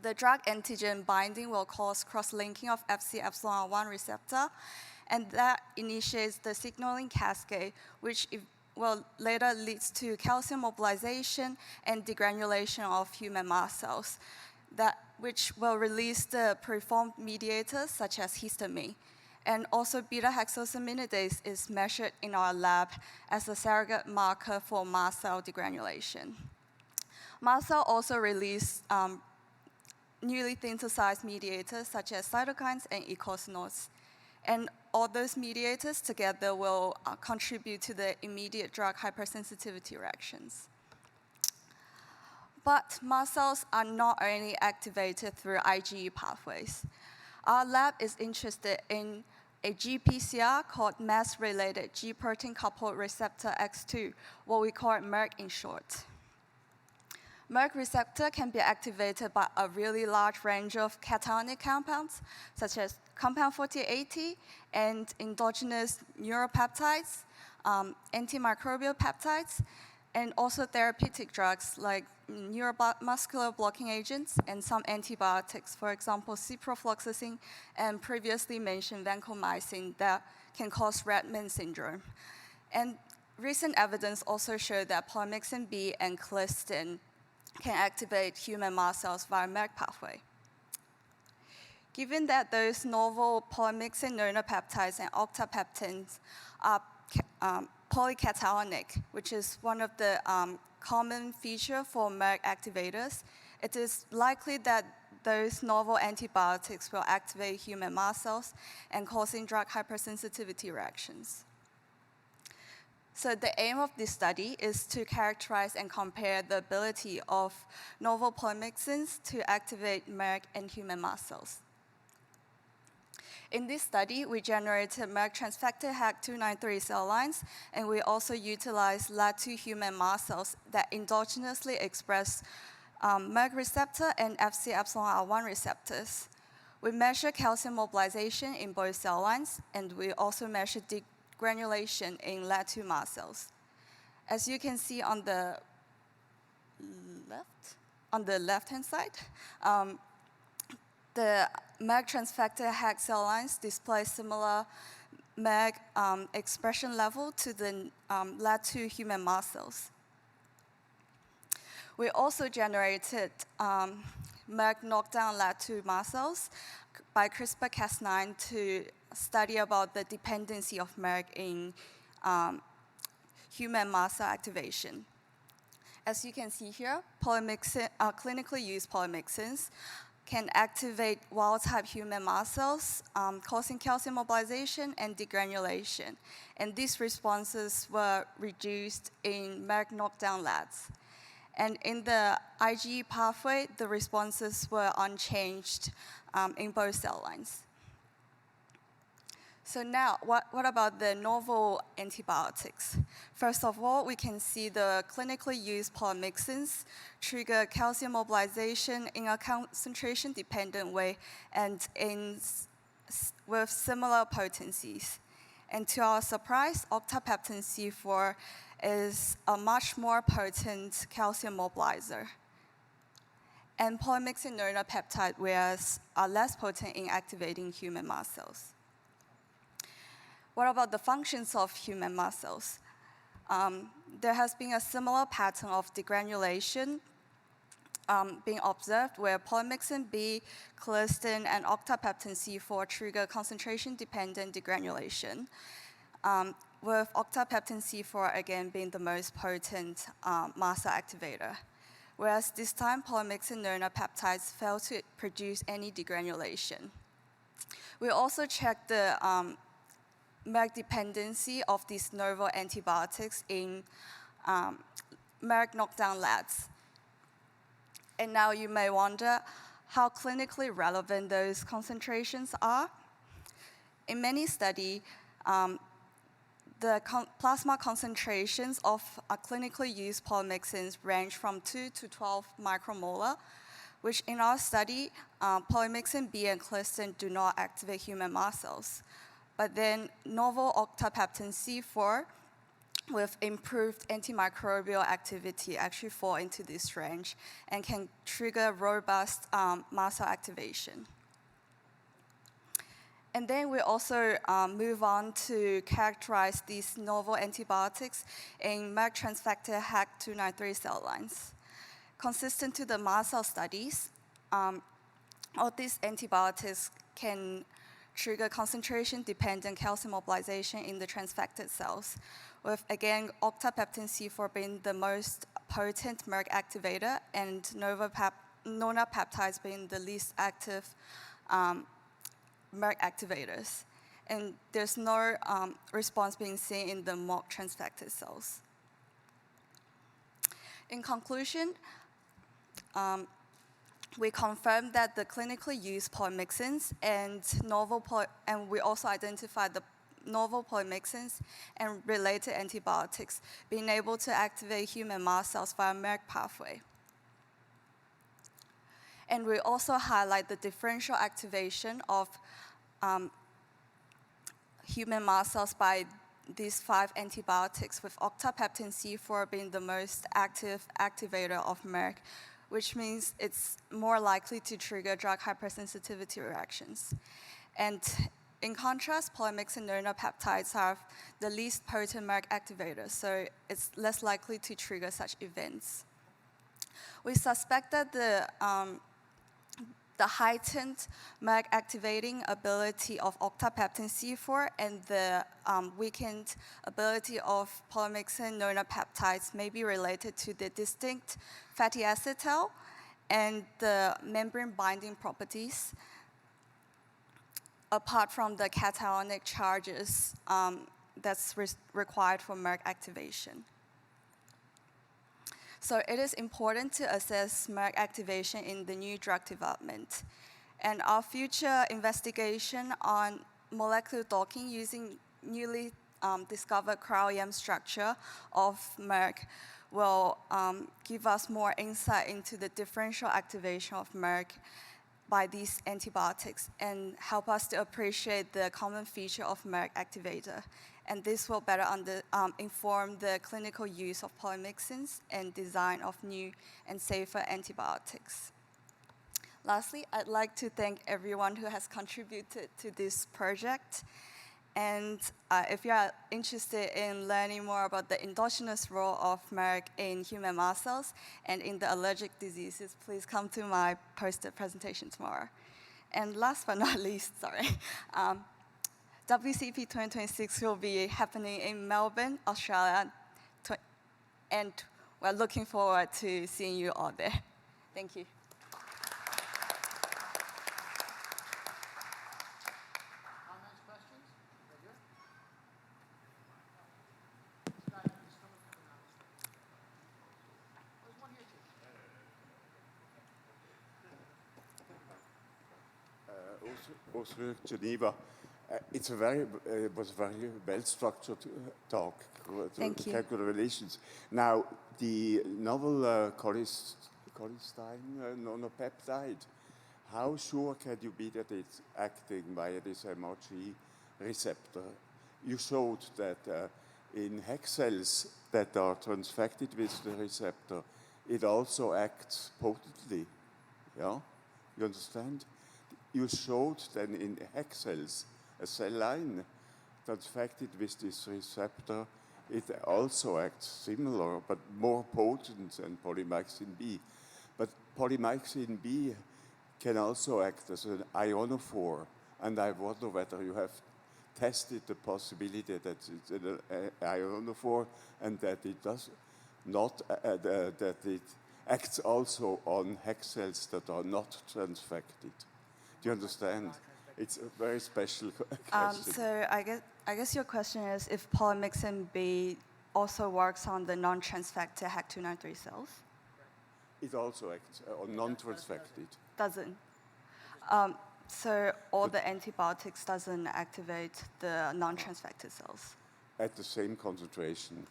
The drug antigen binding will cause cross-linking of Fc-epsilon-R1 receptor, and that initiates the signaling cascade, which later leads to calcium mobilization and degranulation of human mast cells, which will release the preformed mediators such as histamine. And also beta-hexosaminidase is measured in our lab as a surrogate marker for mast cell degranulation. Mast cells also release newly synthesized mediators such as cytokines and eicosanoids. And all those mediators together will contribute to the immediate drug hypersensitivity reactions. But mast cells are not only activated through IgE pathways. Our lab is interested in a GPCR called mast-related G-protein-coupled receptor X2, what we call MERC in short. MERC receptor can be activated by a really large range of cationic compounds, such as compound 4080 and endogenous neuropeptides, antimicrobial peptides, and also therapeutic drugs like neuromuscular blocking agents and some antibiotics, for example, ciprofloxacin and previously mentioned vancomycin that can cause Redmond syndrome. And recent evidence also showed that polymyxin B and colistin can activate human mast cells via MERC pathway. Given that those novel polymyxin nonopeptides and octapeptins are polycationic, which is one of the common features for MERC activators, it is likely that those novel antibiotics will activate human mast cells and causing drug hypersensitivity reactions. So the aim of this study is to characterize and compare the ability of novel polymyxins to activate MERC in human mast cells. In this study, we generated MERC transfected HAC293 cell lines, and we also utilized LAT2 human mast cells that endogenously express MERC receptor and Fc-epsilon-R1 receptors. We measured calcium mobilization in both cell lines, and we also measured degranulation in LAT2 mast cells. As you can see on the left-hand side, the MERC transfected HAC cell lines display similar MERC expression level to the LAT2 human mast cells. We also generated Merck knockdown led to mast cells by CRISPR-Cas9 to study about the dependency of Merck in human mast cell activation. As you can see here, clinically used polymyxins can activate wild-type human mast cells, causing calcium mobilization and degranulation. And these responses were reduced in Merck knockdown lads. And in the IgE pathway, the responses were unchanged in both cell lines. So now, what about the novel antibiotics? First of all, we can see the clinically used polymyxins trigger calcium mobilization in a concentration-dependent way and with similar potencies. And to our surprise, octapeptin C4 is a much more potent calcium mobilizer. And polymyxin neuropeptide, whereas are less potent in activating human mast cells. What about the functions of human mast cells? There has been a similar pattern of degranulation being observed where polymyxin B, colistin, and octapeptin C4 trigger concentration-dependent degranulation, with octapeptin C4 again being the most potent mast cell activator. Whereas this time, polymyxin neuropeptides fail to produce any degranulation. We also checked the Merck dependency of these novel antibiotics in Merck knockdown lads. And now you may wonder how clinically relevant those concentrations are. In many studies, the plasma concentrations of clinically used polymyxins range from 2 to 12 micromolar, which in our study, polymyxin B and colistin do not activate human mast cells. But then novel octapeptin C4 with improved antimicrobial activity actually fall into this range and can trigger robust mast cell activation. And then we also move on to characterize these novel antibiotics in Merck transfected HAC293 cell lines. Consistent to the mast cell studies, all these antibiotics can trigger concentration-dependent calcium mobilization in the transfected cells, with, again, octapeptin C4 being the most potent Merck activator and nonapeptides being the least active Merck activators. And there's no response being seen in the mock transfected cells. In conclusion, we confirmed that the clinically used polymyxins and we also identified the novel polymyxins and related antibiotics being able to activate human mast cells via Merck pathway. And we also highlight the differential activation of human mast cells by these 5 antibiotics, with octapeptin C4 being the most active activator of Merck, which means it's more likely to trigger drug hypersensitivity reactions. And in contrast, polymyxin neuropeptides have the least potent Merck activators, so it's less likely to trigger such events. We suspect that the heightened Merck activating ability of octapeptin C4 and the weakened ability of polymyxin neuropeptides may be related to the distinct fatty acid tail and the membrane binding properties, apart from the cationic charges that's required for Merck activation. So it is important to assess Merck activation in the new drug development. And our future investigation on molecular docking using newly discovered cryo-EM structure of Merck will give us more insight into the differential activation of Merck by these antibiotics and help us to appreciate the common feature of Merck activator. And this will better inform the clinical use of polymyxins and design of new and safer antibiotics. Lastly, I'd like to thank everyone who has contributed to this project. And if you are interested in learning more about the endogenous role of MERG in human mast cells and in the allergic diseases, please come to my poster presentation tomorrow. And last but not least, sorry, WCP 2026 will be happening in Melbourne, Australia, and we're looking forward to seeing you all there. Thank you. Comments, questions? Right here? This guy is coming on this way. There's one here too. Also Geneva. It was a very well-structured talk. Thank you. Congratulations. Now, the novel cholestyramine nonopeptide, how sure can you be that it's acting via this MRG receptor? You showed that in HEC cells that are transfected with the receptor, it also acts potently. Yeah? You understand? You showed then in HEC cells, a cell line transfected with this receptor, it also acts similar, but more potent than polymyxin B. But polymyxin B can also act as an ionophore, and I wonder whether you have tested the possibility that it's an ionophore and that it does not, that it acts also on HEC cells that are not transfected. Do you understand? It's a very special question. So I guess your question is if polymyxin B also works on the non-transfected HEC293 cells? It also acts on non-transfected. Doesn't. So all the antibiotics doesn't activate the non-transfected cells? At the same concentration.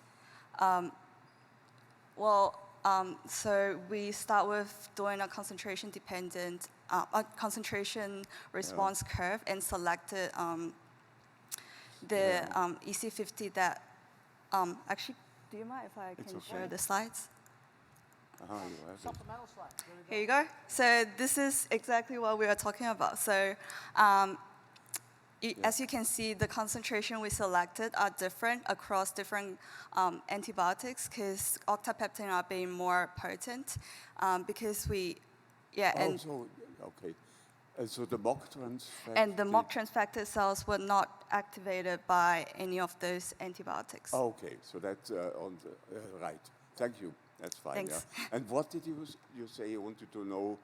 So we start with doing a concentration-dependent, concentration response curve and selected the EC50 that, actually, do you mind if I can share the slides? You have it. Supplemental slide. Here you go. So this is exactly what we are talking about. So as you can see, the concentration we selected are different across different antibiotics because octapeptine are being more potent because we, Also, okay. So the mock transfected. and the mock transfected cells were not activated by any of those antibiotics. Okay, so that's on the right. Thank you. That's fine. Thanks. Yeah. And what did you say you wanted to know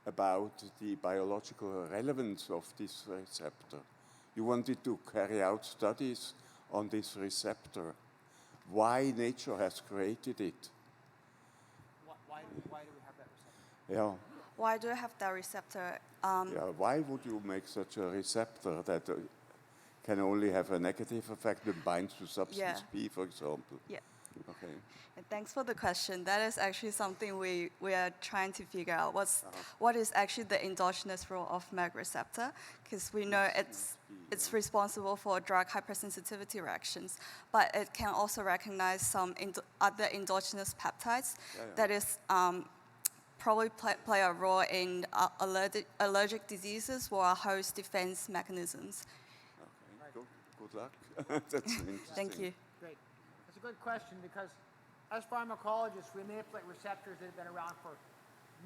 about the biological relevance of this receptor? You wanted to carry out studies on this receptor. Why nature has created it? Why do we have that receptor? Yeah. Why do I have that receptor? Why would you make such a receptor that can only have a negative effect and binds to substance B, for example? Yeah. Okay. And thanks for the question. That is actually something we are trying to figure out. What is actually the endogenous role of MERG receptor? Because we know it's responsible for drug hypersensitivity reactions, but it can also recognize some other endogenous peptides that is probably play a role in allergic diseases or host defense mechanisms. Okay. Good luck. That's interesting. Thank you. Great. That's a good question because as pharmacologists, we manipulate receptors that have been around for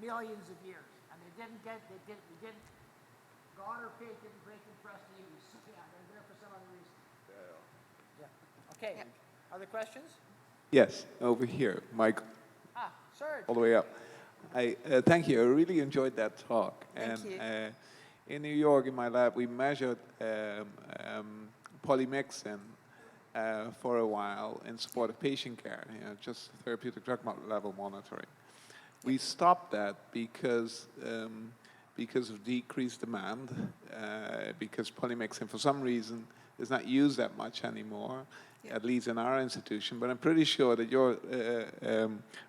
millions of years, and we didn't, God or fate didn't break them for us to use. Yeah, they're there for some other reason. Yeah. Okay. Other questions? Yes, over here, Mike, Serge. all the way up. Thank you. I really enjoyed that talk. Thank you. In New York, in my lab, we measured polymyxin for a while in support of patient care, just therapeutic drug level monitoring. We stopped that because of decreased demand, because polymyxin, for some reason, is not used that much anymore, at least in our institution. But I'm pretty sure that your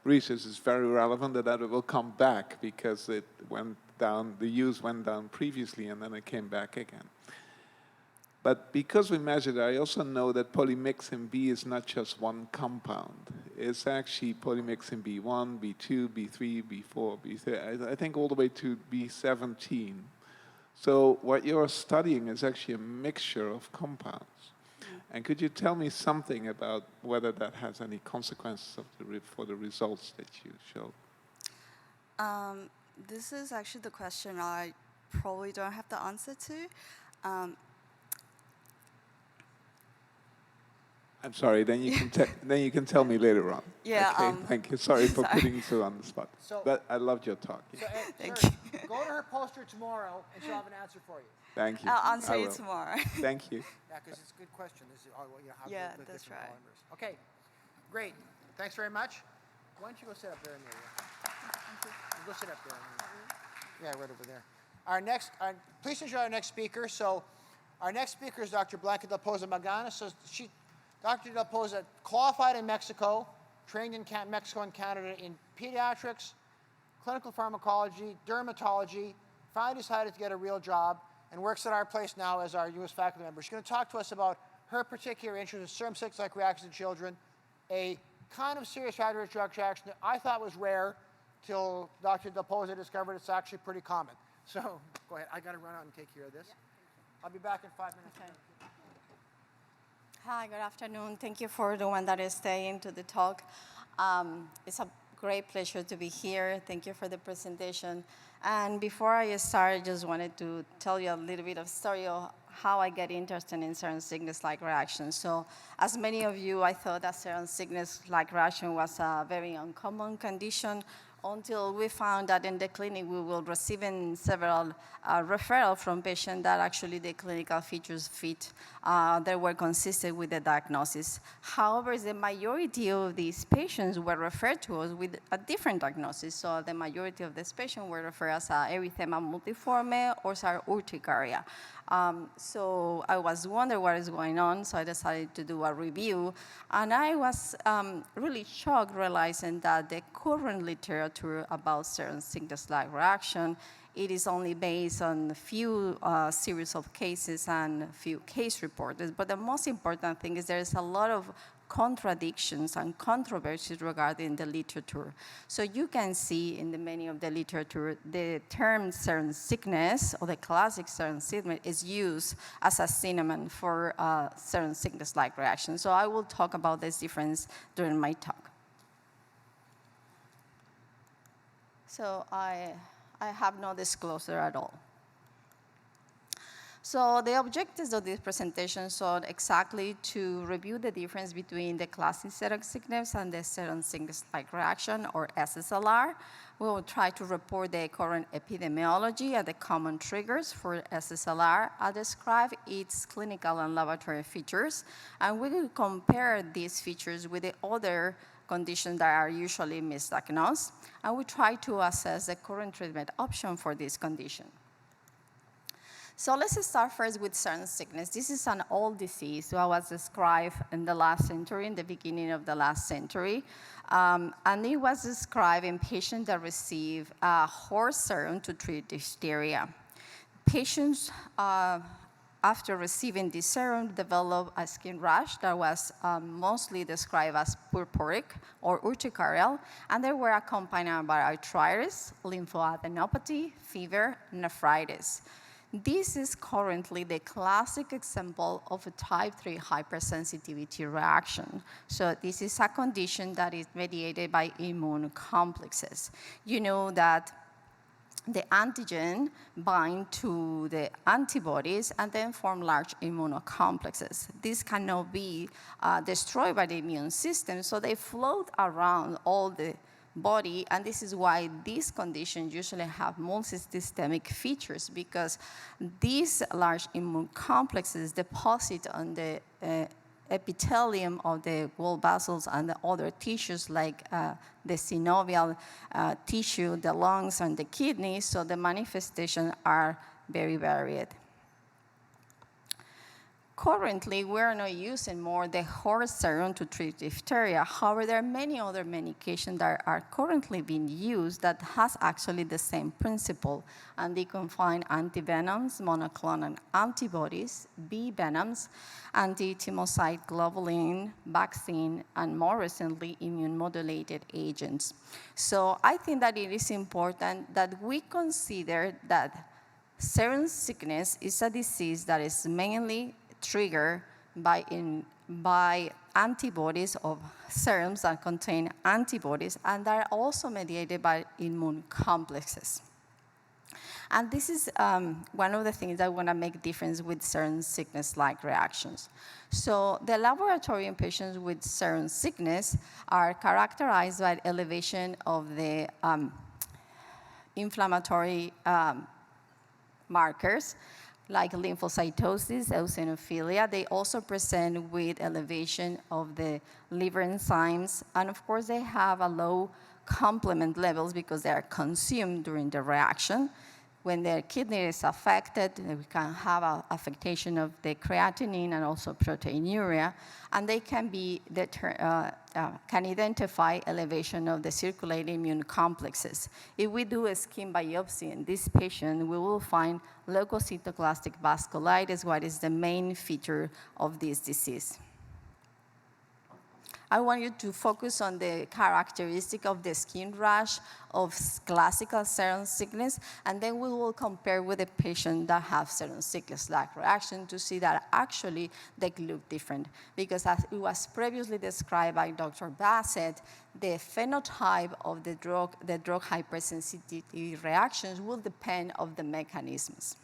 research is very relevant, that it will come back because it went down, the use went down previously, and then it came back again. But because we measured it, I also know that polymyxin B is not just one compound. It's actually polymyxin B1, B2, B3, B4, B3, I think all the way to B17. So what you're studying is actually a mixture of compounds. And could you tell me something about whether that has any consequences for the results that you showed? This is actually the question I probably don't have the answer to. I'm sorry, then you can tell me later on. Yeah, Okay, thank you. Sorry for sorry. putting you on the spot. So- But I loved your talk. So, Thank sir, go to her poster tomorrow, and she'll have an answer for you. Thank you. I'll answer I you will. tomorrow. Thank you. Yeah, because it's a good question. This is, how Yeah, the that's different right. polymers. Okay, great. Thanks very much. Why don't you go sit up there, Amelia? Go sit up there, Amelia. Yeah, right over there. Please enjoy our next speaker. So, our next speaker is Dr. Blanca Del Pozzo-Magana. So, Dr. Del Pozzo qualified in Mexico, trained in Mexico and Canada in pediatrics, clinical pharmacology, dermatology, finally decided to get a real job, and works at our place now as our U.S. faculty member. She's going to talk to us about her particular interest in serum sickness-like reactions in children, a kind of serious adverse drug reaction that I thought was rare till Dr. Del Pozzo discovered it's actually pretty common. So go ahead. I got to run out and take care of this. I'll be back in 5 minutes. Okay. Hi, good afternoon. Thank you for the one that is staying to the talk. It's a great pleasure to be here. Thank you for the presentation. And before I start, I just wanted to tell you a little bit of story of how I get interested in serum sickness-like reactions. So as many of you, I thought that serum sickness-like reaction was a very uncommon condition until we found that in the clinic we were receiving several referrals from patients that actually the clinical features fit, that were consistent with the diagnosis. However, the majority of these patients were referred to us with a different diagnosis. So the majority of these patients were referred as erythema multiforme or urticaria. So I was wondering what is going on, so I decided to do a review. And I was really shocked realizing that the current literature about serum sickness-like reaction, it is only based on a few series of cases and a few case reports. But the most important thing is there is a lot of contradictions and controversies regarding the literature. So you can see in many of the literature, the term serum sickness, or the classic serum sickness, is used as a synonym for serum sickness-like reaction. So I will talk about this difference during my talk. So I have no disclosure at all. So the objectives of this presentation are exactly to review the difference between the classic serum sickness and the serum sickness-like reaction, or SSLR. We will try to report the current epidemiology and the common triggers for SSLR. I'll describe its clinical and laboratory features, and we will compare these features with the other conditions that are usually misdiagnosed, and we try to assess the current treatment option for this condition. So let's start first with serum sickness. This is an old disease that was described in the last century, in the beginning of the last century. And it was described in patients that receive horse serum to treat diphtheria. Patients, after receiving this serum, developed a skin rash that was mostly described as purpuric or urticarial, and they were accompanied by arthritis, lymphoadenopathy, fever, nephritis. This is currently the classic example of a type 3 hypersensitivity reaction. So this is a condition that is mediated by immune complexes. You know that the antigen bind to the antibodies and then form large immunocomplexes. These cannot be destroyed by the immune system, so they float around all the body, and this is why these conditions usually have multi-systemic features, because these large immune complexes deposit on the epithelium of the wall vessels and the other tissues like the synovial tissue, the lungs, and the kidneys, so the manifestations are very varied. Currently, we're not using more the horse serum to treat diphtheria. However, there are many other medications that are currently being used that has actually the same principle, and they combine antivenoms, monoclonal antibodies, B venoms, anti-thymocyte globulin, vaccine, and more recently, immune-modulated agents. So I think that it is important that we consider that Serum sickness is a disease that is mainly triggered by antibodies of serums that contain antibodies, and that are also mediated by immune complexes. And this is one of the things that want to make difference with serum sickness-like reactions. So the laboratory in patients with serum sickness are characterized by elevation of the inflammatory markers, like lymphocytosis, eosinophilia. They also present with elevation of the liver enzymes, and of course they have a low complement levels because they are consumed during the reaction. When their kidney is affected, we can have an affectation of the creatinine and also proteinuria, and they can can identify elevation of the circulating immune complexes. If we do a skin biopsy in this patient, we will find leukocytoclastic vasculitis, what is the main feature of this disease. I want you to focus on the characteristic of the skin rash of classical serum sickness, and then we will compare with the patient that have serum sickness-like reaction to see that actually they look different. Because as it was previously described by Dr. Bassett, the phenotype of the drug hypersensitivity reactions will depend on the mechanisms.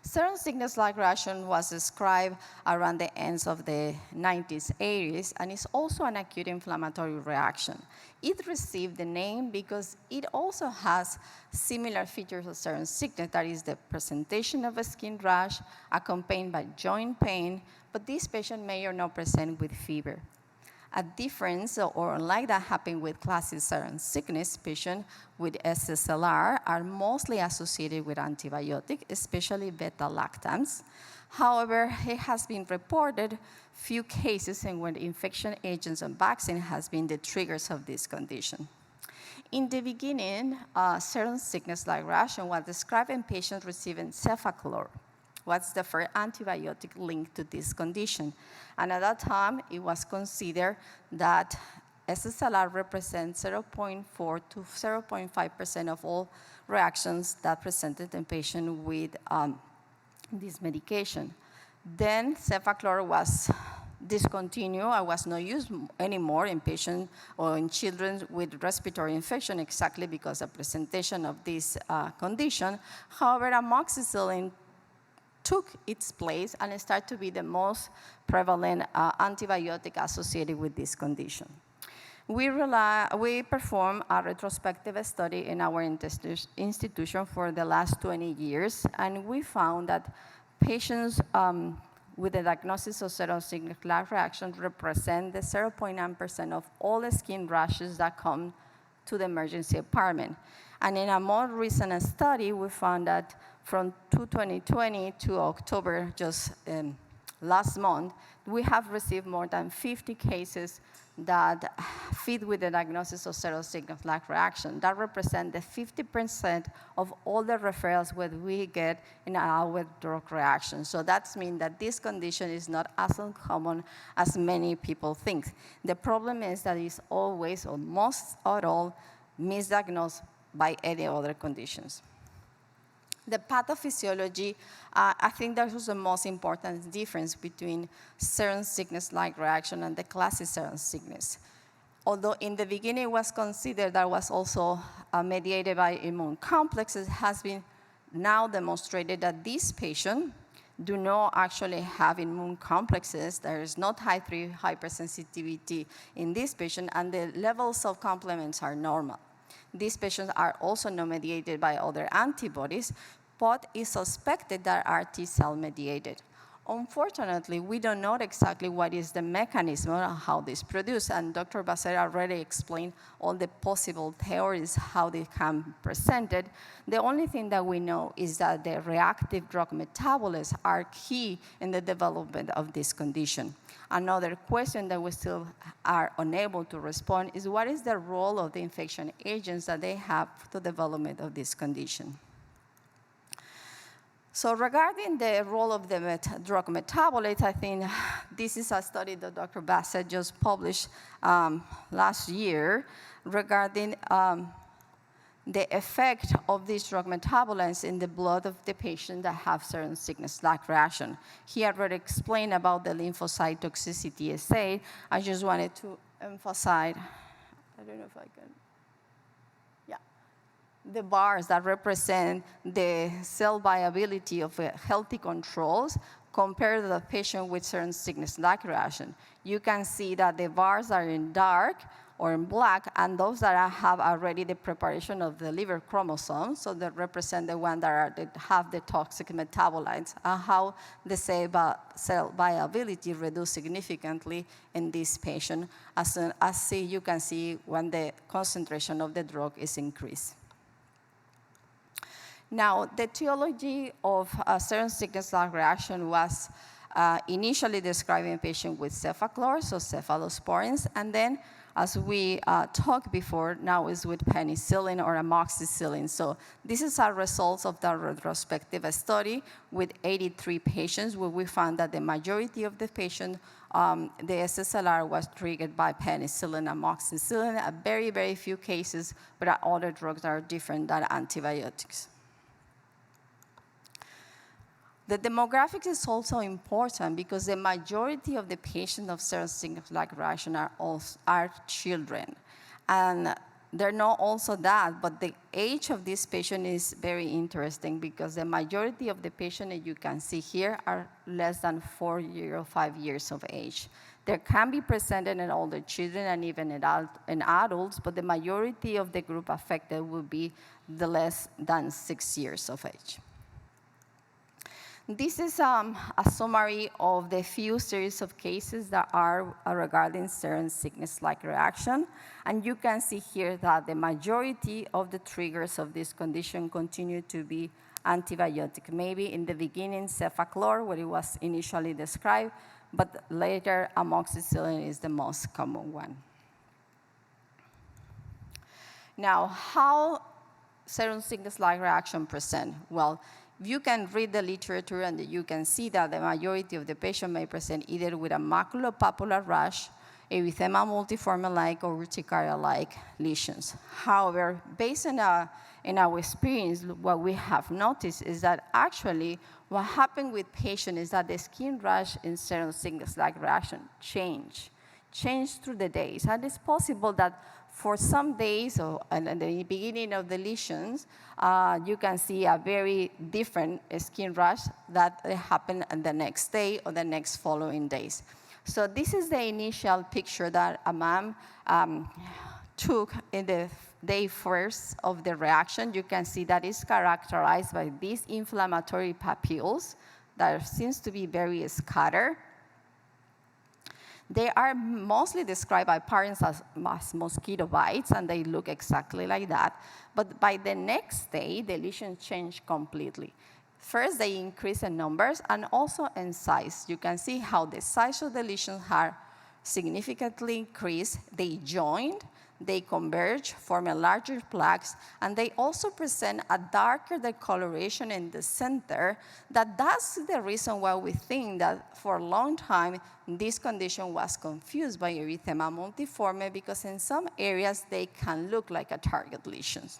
Serum sickness-like reaction was described around the ends of the 90s, 80s, and is also an acute inflammatory reaction. It received the name because it also has similar features of serum sickness, that is the presentation of a skin rash accompanied by joint pain, but this patient may or not present with fever. A difference, or unlike that happened with classic serum sickness, patients with SSLR are mostly associated with antibiotics, especially beta-lactams. However, it has been reported few cases in when infection agents and vaccine has been the triggers of this condition. In the beginning, serum sickness-like reaction was described in patients receiving cefaclor. What's the first antibiotic linked to this condition? And at that time, it was considered that SSLR represents 0.4 to 0.5% of all reactions that presented in patients with this medication. Then cefaclor was discontinued and was not used anymore in patients or in children with respiratory infection, exactly because of presentation of this condition. However, amoxicillin took its place and started to be the most prevalent antibiotic associated with this condition. We performed a retrospective study in our institution for the last 20 years, and we found that patients with a diagnosis of serum sickness-like reaction represent the 0.9% of all the skin rashes that come to the emergency department. And in a more recent study, we found that from 2020 to October, just last month, we have received more than 50 cases that fit with the diagnosis of serum sickness-like reaction. That represents the 50% of all the referrals that we get in our drug reaction. So that means that this condition is not as uncommon as many people think. The problem is that it's always, or most at all, misdiagnosed by any other conditions. The pathophysiology, I think that was the most important difference between serum sickness-like reaction and the classic serum sickness. Although in the beginning it was considered that was also mediated by immune complexes, it has been now demonstrated that these patients do not actually have immune complexes. There is not high 3 hypersensitivity in this patient, and the levels of complements are normal. These patients are also not mediated by other antibodies, but it's suspected that are T-cell mediated. Unfortunately, we don't know exactly what is the mechanism of how this is produced, and Dr. Bassett already explained all the possible theories, how they can be presented. The only thing that we know is that the reactive drug metabolites are key in the development of this condition. Another question that we still are unable to respond is what is the role of the infection agents that they have to the development of this condition? So regarding the role of the drug metabolites, I think this is a study that Dr. Bassett just published last year regarding the effect of these drug metabolites in the blood of the patient that have certain sickness-like reaction. He already explained about the lymphocyte toxicity assay. I just wanted to emphasize, I don't know if I can, yeah, the bars that represent the cell viability of healthy controls compared to the patient with certain sickness-like reaction. You can see that the bars are in dark or in black, and those that have already the preparation of the liver chromosomes, so that represent the ones that have the toxic metabolites, and how the cell viability reduced significantly in this patient, as you can see when the concentration of the drug is increased. Now, the etiology of a certain sickness-like reaction was initially described in patients with cefaclor, so cephalosporins, and then as we talked before, now is with penicillin or amoxicillin. So this is our results of the retrospective study with 83 patients, where we found that the majority of the patients, the SSLR was triggered by penicillin, amoxicillin, a very, very few cases, but other drugs are different than antibiotics. The demographics is also important because the majority of the patients of certain sickness-like reaction are children. And they're not also that, but the age of this patient is very interesting because the majority of the patients that you can see here are less than 4 or 5 years of age. There can be presented in older children and even in adults, but the majority of the group affected will be the less than 6 years of age. This is a summary of the few series of cases that are regarding certain sickness-like reaction. And you can see here that the majority of the triggers of this condition continue to be antibiotic. Maybe in the beginning, cefaclor, where it was initially described, but later amoxicillin is the most common one. Now, how certain sickness-like reaction present? Well, you can read the literature and you can see that the majority of the patient may present either with a maculopapular rash, erythema multiforme-like, or urticaria-like lesions. However, based on in our experience, what we have noticed is that actually what happened with patients is that the skin rash in certain sickness-like reaction change through the days. And it's possible that for some days, or at the beginning of the lesions, you can see a very different skin rash that happened the next day or the next following days. So this is the initial picture that a mom took in the day first of the reaction. You can see that it's characterized by these inflammatory papules that seems to be very scattered. They are mostly described by parents as mosquito bites, and they look exactly like that. But by the next day, the lesions change completely. First, they increase in numbers and also in size. You can see how the size of the lesions are significantly increased. They joined, they converge, form a larger plaques, and they also present a darker discoloration in the center. That's the reason why we think that for a long time, this condition was confused by erythema multiforme, because in some areas, they can look like a target lesions.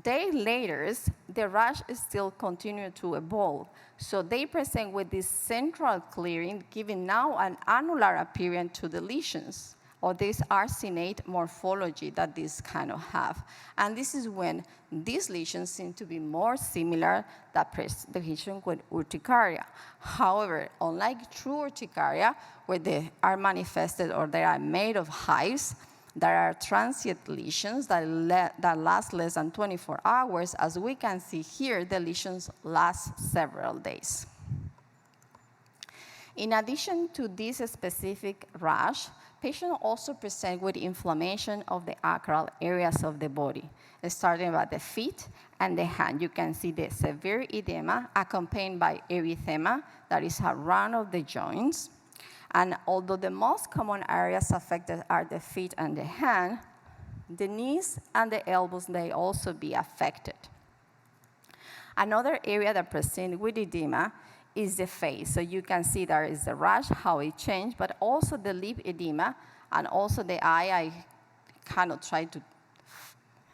Days later, the rash still continued to evolve. So they present with this central clearing, giving now an annular appearance to the lesions, or this arsenate morphology that these kind of have. And this is when these lesions seem to be more similar to the patient with urticaria. However, unlike true urticaria, where they are manifested or they are made of hives, there are transient lesions that last less than 24 hours. As we can see here, the lesions last several days. In addition to this specific rash, patients also present with inflammation of the acral areas of the body, starting by the feet and the hand. You can see the severe edema accompanied by erythema that is around of the joints. And although the most common areas affected are the feet and the hand, the knees and the elbows may also be affected. Another area that presents with edema is the face. So you can see there is the rash, how it changed, but also the lip edema, and also the eye. I cannot try to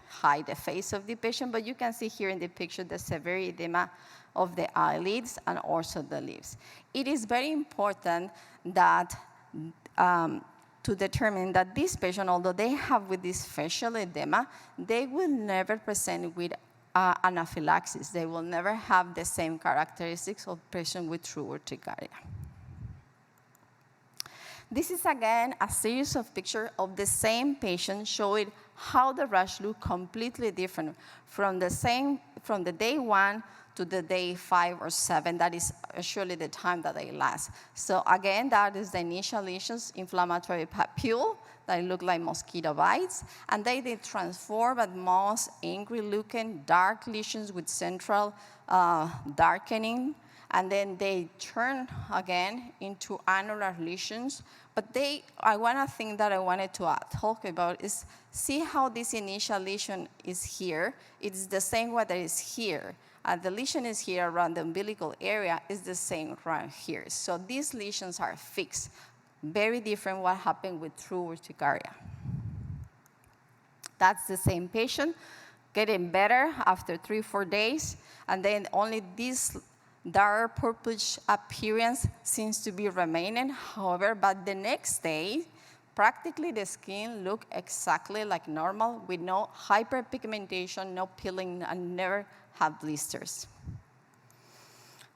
hide the face of the patient, but you can see here in the picture the severe edema of the eyelids and also the lips. It is very important that to determine that this patient, although they have with this facial edema, they will never present with anaphylaxis. They will never have the same characteristics of patient with true urticaria. This is again a series of pictures of the same patient showing how the rash look completely different from the day 1 to the day 5 or 7. That is usually the time that they last. So again, that is the initial lesions, inflammatory papule that look like mosquito bites, and they transform at most angry-looking dark lesions with central darkening, and then they turn again into annular lesions. But one thing that I wanted to talk about is see how this initial lesion is here. It's the same way that is here. The lesion is here around the umbilical area is the same right here. So these lesions are fixed. Very different what happened with true urticaria. That's the same patient, getting better after 3-4 days, and then only this dark purplish appearance seems to be remaining. However, but the next day, practically the skin looked exactly like normal with no hyperpigmentation, no peeling, and never have blisters.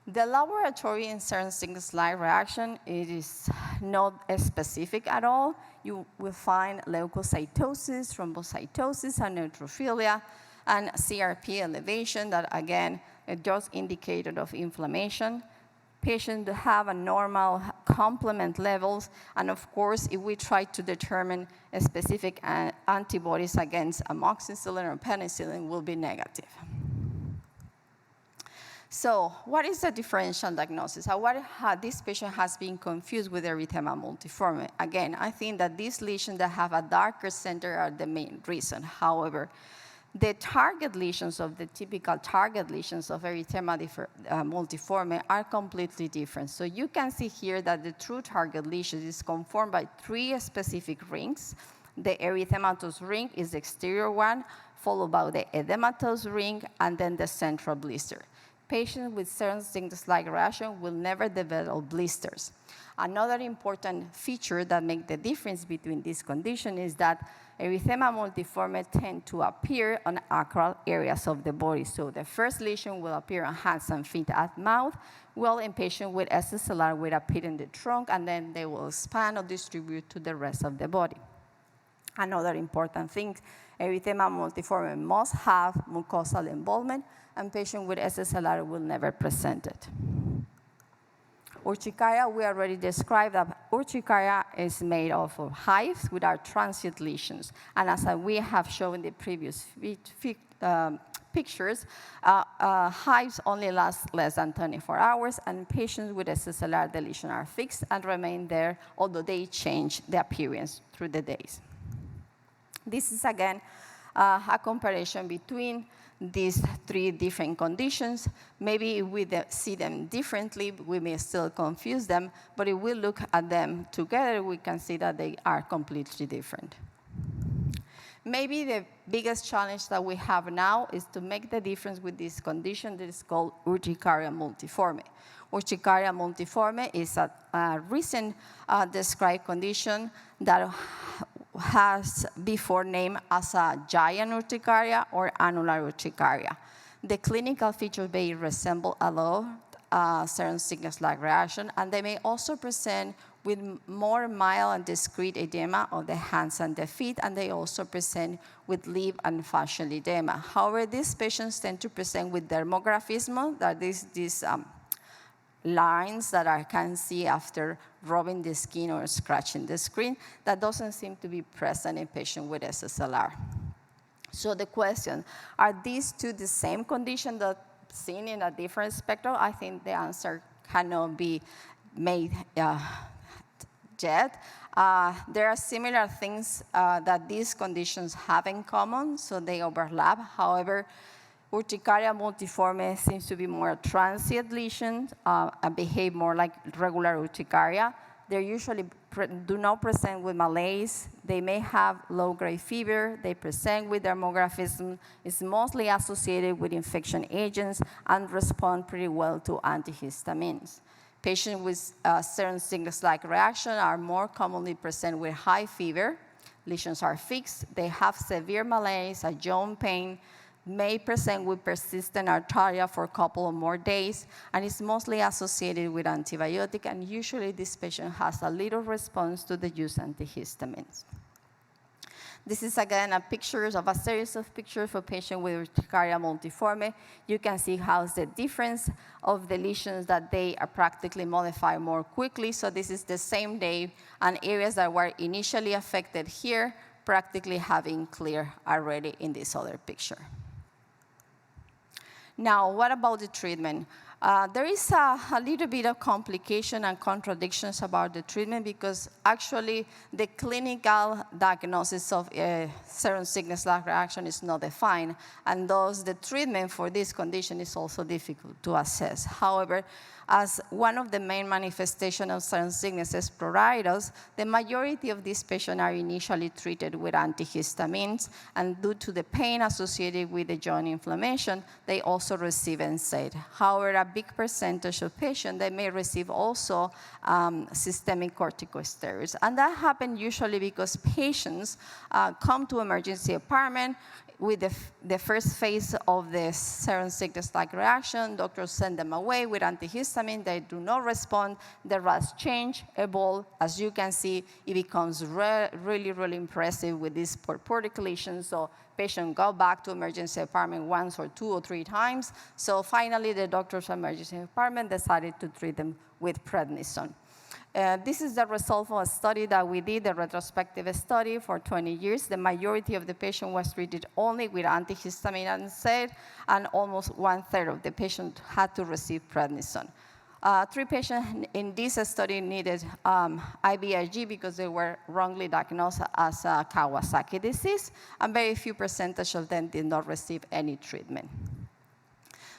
The laboratory in serum sickness like reaction, it is not specific at all. You will find leukocytosis, thrombocytosis, and neutrophilia, and CRP elevation that, again, it just indicated of inflammation. Patients have a normal complement levels, and of course, if we try to determine a specific antibodies against amoxicillin or penicillin, will be negative. So what is the differential diagnosis? This patient has been confused with erythema multiforme. Again, I think that these lesions that have a darker center are the main reason. However, the target lesions of the typical target lesions of erythema multiforme are completely different. So you can see here that the true target lesion is conformed by 3 specific rings. The erythematous ring is the exterior one, followed by the edematous ring, and then the central blister. Patients with serum sickness-like reaction will never develop blisters. Another important feature that makes the difference between this condition is that erythema multiforme tend to appear on acral areas of the body. So the first lesion will appear on hands and feet at mouth, while in patients with SSLR will appear in the trunk, and then they will expand or distribute to the rest of the body. Another important thing, erythema multiforme must have mucosal involvement, and patients with SSLR will never present it. Urticaria, we already described that urticaria is made of hives with our transient lesions. And as we have shown in the previous pictures, hives only last less than 24 hours, and patients with SSLR, the lesions are fixed and remain there, although they change the appearance through the days. This is, again, a comparison between these 3 different conditions. Maybe if we see them differently, we may still confuse them, but if we look at them together, we can see that they are completely different. Maybe the biggest challenge that we have now is to make the difference with this condition that is called urticaria multiforme. Urticaria multiforme is a recent described condition that has before named as a giant urticaria or annular urticaria. The clinical features may resemble a lot serum sickness-like reaction, and they may also present with more mild and discrete edema of the hands and the feet, and they also present with lip and facial edema. However, these patients tend to present with dermographism, that is these lines that I can see after rubbing the skin or scratching the screen, that doesn't seem to be present in patients with SSLR. So the question, are these 2 the same condition that seen in a different spectrum? I think the answer cannot be made yet. There are similar things that these conditions have in common, so they overlap. However, urticaria multiforme seems to be more transient lesions and behave more like regular urticaria. They usually do not present with malaise. They may have low-grade fever. They present with dermographism. It's mostly associated with infection agents and respond pretty well to antihistamines. Patients with serum sickness-like reaction are more commonly present with high fever. Lesions are fixed. They have severe malaise, a joint pain, may present with persistent arthritis for a couple of more days, and is mostly associated with antibiotic, and usually this patient has a little response to the use of antihistamines. This is again a series of pictures for patients with urticaria multiforme. You can see how the difference of the lesions that they are practically modify more quickly. So this is the same day, and areas that were initially affected here practically having cleared already in this other picture. Now, what about the treatment? There is a little bit of complication and contradictions about the treatment because actually the clinical diagnosis of serum sickness-like reaction is not defined, and thus the treatment for this condition is also difficult to assess. However, as one of the main manifestations of serum sickness is pruritus, the majority of these patients are initially treated with antihistamines, and due to the pain associated with the joint inflammation, they also receive NSAID. However, a big percentage of patients, they may receive also systemic corticosteroids. And that happens usually because patients come to emergency department with the first phase of the serum sickness-like reaction. Doctors send them away with antihistamine. They do not respond. The rash change, evolve. As you can see, it becomes really, really impressive with these purpuric lesions. So patients go back to emergency department once or 2 or 3 times. So finally, the doctors from emergency department decided to treat them with prednisone. This is the result of a study that we did, a retrospective study for 20 years. The majority of the patient was treated only with antihistamine and NSAID, and almost 1/3 of the patients had to receive prednisone. 3 patients in this study needed IVIG because they were wrongly diagnosed as Kawasaki disease, and very few percentage of them did not receive any treatment.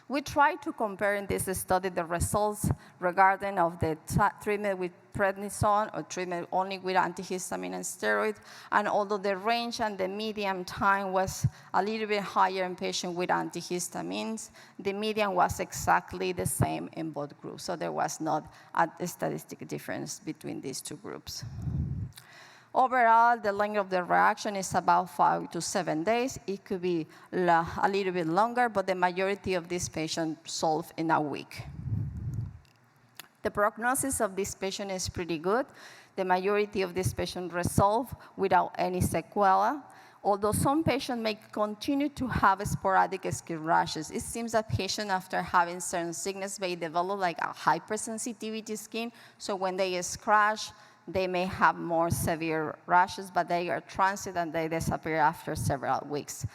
We tried to compare in this study the results regarding of the treatment with prednisone or treatment only with antihistamine and steroid, and although the range and the median time was a little bit higher in patients with antihistamines, the median was exactly the same in both groups, so there was not a statistic difference between these 2 groups. Overall, the length of the reaction is about 5 to 7 days. It could be a little bit longer, but the majority of these patients solve in a week. The prognosis of this patient is pretty good. The majority of these patients resolve without any sequela, although some patients may continue to have sporadic skin rashes. It seems that patients after having serum sickness may develop like a hypersensitivity skin, so when they scratch, they may have more severe rashes, but they are transient and they disappear after several weeks.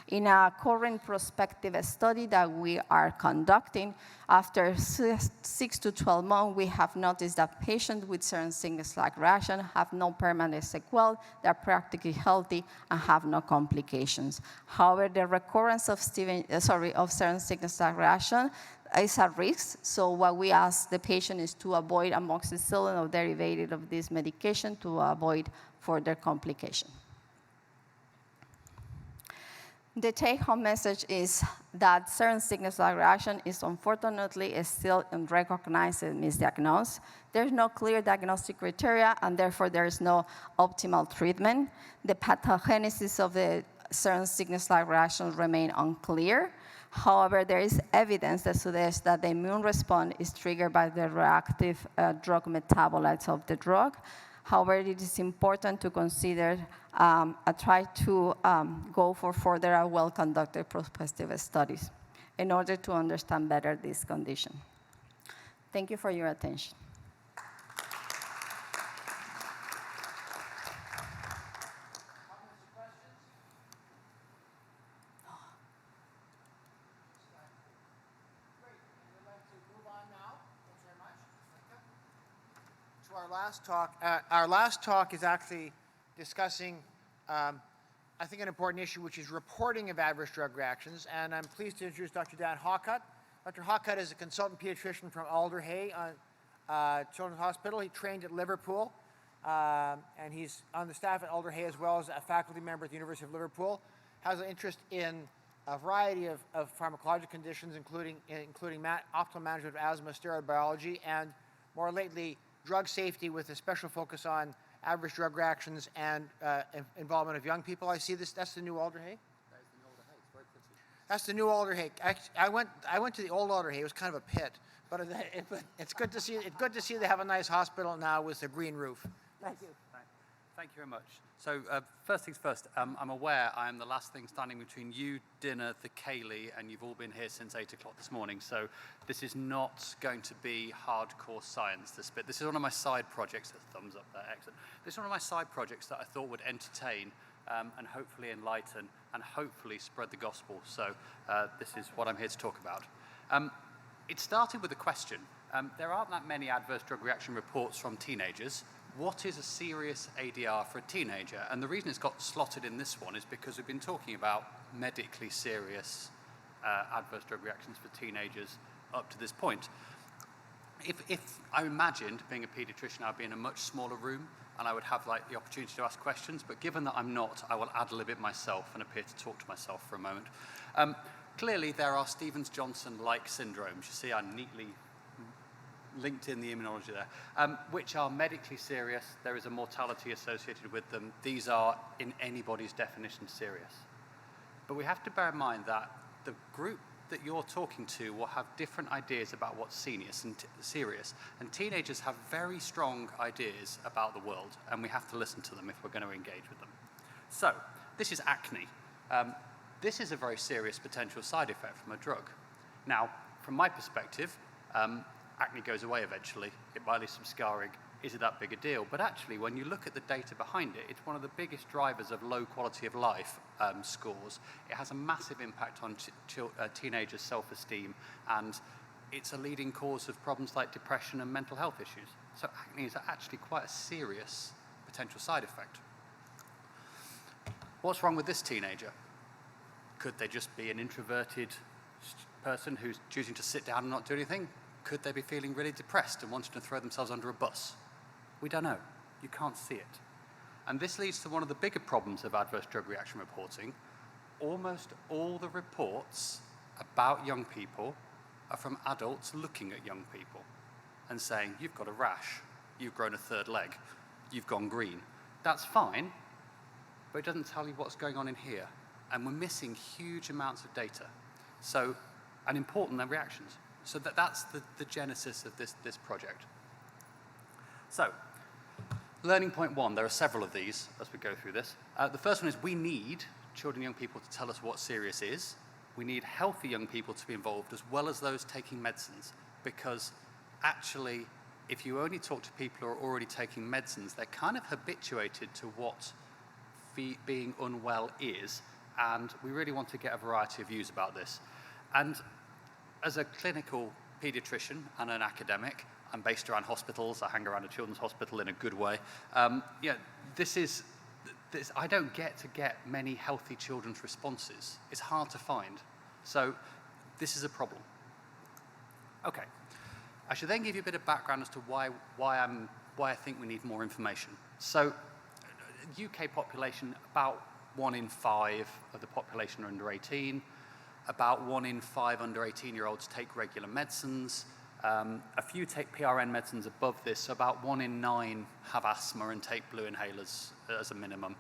In a current prospective study that we are conducting, after 6 to 12 months, we have noticed that patients with serum sickness-like reaction have no permanent sequelae, they're practically healthy, and have no complications. However, the recurrence of serum sickness-like reaction is a risk, so what we ask the patient is to avoid amoxicillin or derivative of this medication to avoid further complication. The take-home message is that serum sickness-like reaction is unfortunately still unrecognized and misdiagnosed. There's no clear diagnostic criteria, and therefore there is no optimal treatment. The pathogenesis of the serum sickness-like reaction remain unclear. However, there is evidence that suggests that the immune response is triggered by the reactive drug metabolites of the drug. However, it is important to consider try to go for further well-conducted prospective studies in order to understand better this condition. Thank you for your attention. Our last talk is actually discussing, I think, an important issue, which is reporting of adverse drug reactions. And I'm pleased to introduce Dr. Dan Hawcutt. Dr. Hawcutt is a consultant pediatrician from Alder Hey Children's Hospital. He trained at Liverpool, and he's on the staff at Alderhay as well as a faculty member at the University of Liverpool. Has an interest in a variety of pharmacologic conditions, including optimal management of asthma, steroid biology, and more lately, drug safety with a special focus on adverse drug reactions and involvement of young people. I see this. That's the new Alderhay. That's the new Alderhay. I went to the old Alderhay. It was kind of a pit, but it's good to see. It's good to see they have a nice hospital now with a green roof. Thank you. Thank you very much. So first things first, I'm aware I am the last thing standing between you, dinner, the Kaylee, and you've all been here since 8 o'clock this morning. So this is not going to be hardcore science, this bit. This is one of my side projects. Thumbs up there, excellent. This is one of my side projects that I thought would entertain and hopefully enlighten and hopefully spread the gospel. So this is what I'm here to talk about. It started with a question. There aren't that many adverse drug reaction reports from teenagers. What is a serious ADR for a teenager? And the reason it's got slotted in this one is because we've been talking about medically serious adverse drug reactions for teenagers up to this point. If I imagined being a pediatrician, I'd be in a much smaller room and I would have like the opportunity to ask questions, but given that I'm not, I will ad lib it myself and appear to talk to myself for a moment. Clearly, there are Stevens-Johnson-like syndromes. You see, I neatly linked in the immunology there, which are medically serious. There is a mortality associated with them. These are, in anybody's definition, serious. But we have to bear in mind that the group that you're talking to will have different ideas about what's serious. And teenagers have very strong ideas about the world, and we have to listen to them if we're going to engage with them. So, this is acne. This is a very serious potential side effect from a drug. Now, from my perspective, acne goes away eventually. It might leave some scarring. Is it that big a deal? But actually, when you look at the data behind it, it's one of the biggest drivers of low quality of life scores. It has a massive impact on teenagers' self-esteem, and it's a leading cause of problems like depression and mental health issues. So acne is actually quite a serious potential side effect. What's wrong with this teenager? Could they just be an introverted person who's choosing to sit down and not do anything? Could they be feeling really depressed and wanting to throw themselves under a bus? We don't know. You can't see it. And this leads to one of the bigger problems of adverse drug reaction reporting. Almost all the reports about young people are from adults looking at young people and saying, you've got a rash, you've grown a third leg, you've gone green. That's fine, but it doesn't tell you what's going on in here. And we're missing huge amounts of data. So, and important reactions. So that's the genesis of this project. So, learning point one, there are several of these as we go through this. The first one is we need children and young people to tell us what serious is. We need healthy young people to be involved as well as those taking medicines, because actually, if you only talk to people who are already taking medicines, they're kind of habituated to what being unwell is, and we really want to get a variety of views about this. And as a clinical pediatrician and an academic, I'm based around hospitals. I hang around a children's hospital in a good way. I don't get many healthy children's responses. It's hard to find. So this is a problem. Okay. I should then give you a bit of background as to why I think we need more information. So UK population, about 1 in 5 of the population are under 18. About 1 in 5 under 18-year-olds take regular medicines. A few take PRN medicines above this, so about 1 in 9 have asthma and take blue inhalers as a minimum.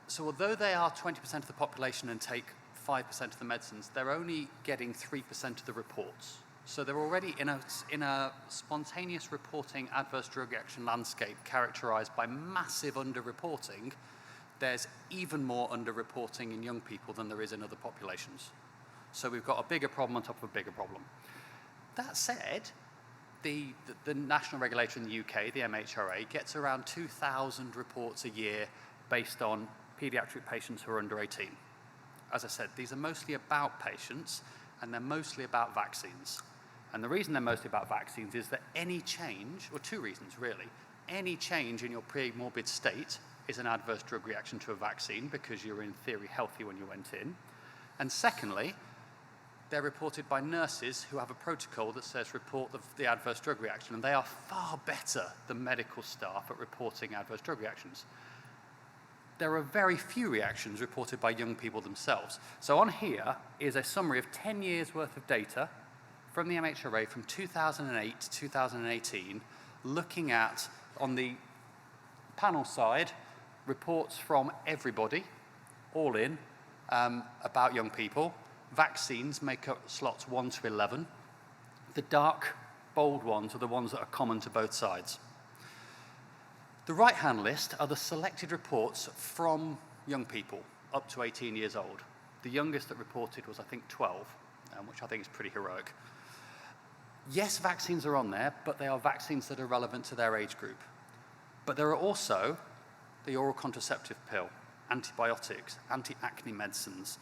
So although they are 20% of the population and take 5% of the medicines, they're only getting 3% of the reports. So they're already in a spontaneous reporting adverse drug reaction landscape characterized by massive underreporting. There's even more underreporting in young people than there is in other populations. So we've got a bigger problem on top of a bigger problem. That said, the national regulator in the UK, the MHRA, gets around 2,000 reports a year based on paediatric patients who are under 18. As I said, these are mostly about patients, and they're mostly about vaccines. And the reason they're mostly about vaccines is that any change, or two reasons really, any change in your pre-morbid state is an adverse drug reaction to a vaccine because you're in theory healthy when you went in. And secondly, they're reported by nurses who have a protocol that says report the adverse drug reaction, and they are far better than medical staff at reporting adverse drug reactions. There are very few reactions reported by young people themselves. So on here is a summary of 10 years worth of data from the MHRA from 2008 to 2018, looking at, on the panel side, reports from everybody, all in, about young people. Vaccines make up slots 1 to 11. The dark, bold ones are the ones that are common to both sides. The right-hand list are the selected reports from young people up to 18 years old. The youngest that reported was, I think, 12, which I think is pretty heroic. Yes, vaccines are on there, but they are vaccines that are relevant to their age group. But there are also the oral contraceptive pill, antibiotics, anti-acne medicines,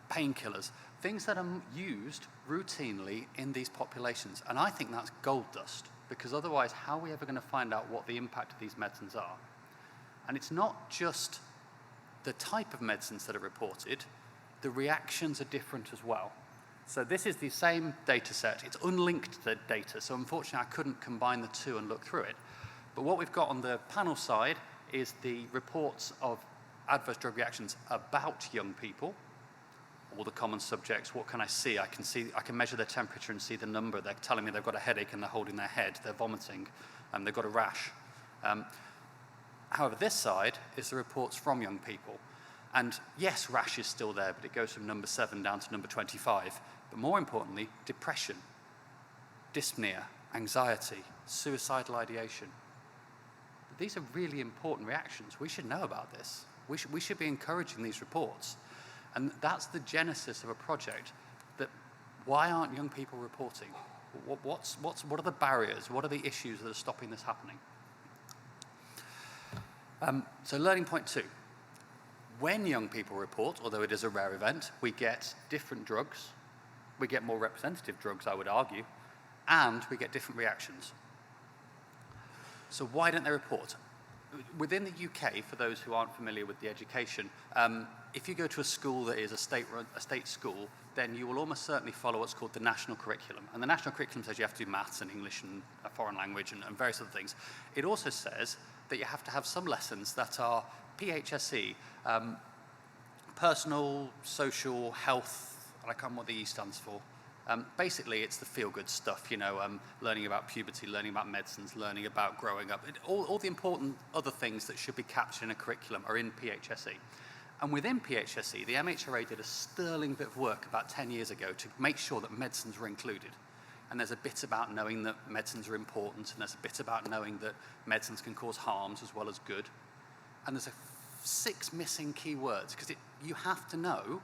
painkillers, things that are used routinely in these populations. And I think that's gold dust, because otherwise, how are we ever going to find out what the impact of these medicines are? And it's not just the type of medicines that are reported, the reactions are different as well. So this is the same data set. It's unlinked data, so unfortunately I couldn't combine the two and look through it. But what we've got on the panel side is the reports of adverse drug reactions about young people, all the common subjects. What can I see? I can measure their temperature and see the number. They're telling me they've got a headache and they're holding their head. They're vomiting, and they've got a rash. However, this side is the reports from young people. And yes, rash is still there, but it goes from number 7 down to number 25. But more importantly, depression, dyspnea, anxiety, suicidal ideation. These are really important reactions. We should know about this. We should be encouraging these reports. And that's the genesis of a project. That why aren't young people reporting? What are the barriers? What are the issues that are stopping this happening? So learning point 2. When young people report, although it is a rare event, we get different drugs. We get more representative drugs, I would argue, and we get different reactions. So why don't they report? Within the UK, for those who aren't familiar with the education, if you go to a school that is a state school, then you will almost certainly follow what's called the national curriculum. And the national curriculum says you have to do maths and English and a foreign language and various other things. It also says that you have to have some lessons that are PHSE, personal, social, health, and I can't remember what the E stands for. Basically, it's the feel-good stuff, learning about puberty, learning about medicines, learning about growing up. All the important other things that should be captured in a curriculum are in PHSE. And within PHSE, the MHRA did a sterling bit of work about 10 years ago to make sure that medicines were included. And there's a bit about knowing that medicines are important, and there's a bit about knowing that medicines can cause harms as well as good. And there's 6 missing key words, because you have to know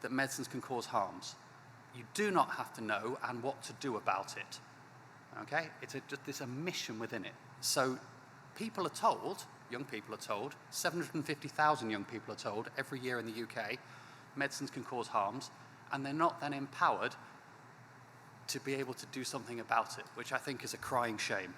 that medicines can cause harms. You do not have to know and what to do about it. Okay? It's a mission within it. So people are told, young people are told, 750,000 young people are told every year in the UK, medicines can cause harms, and they're not then empowered to be able to do something about it, which I think is a crying shame.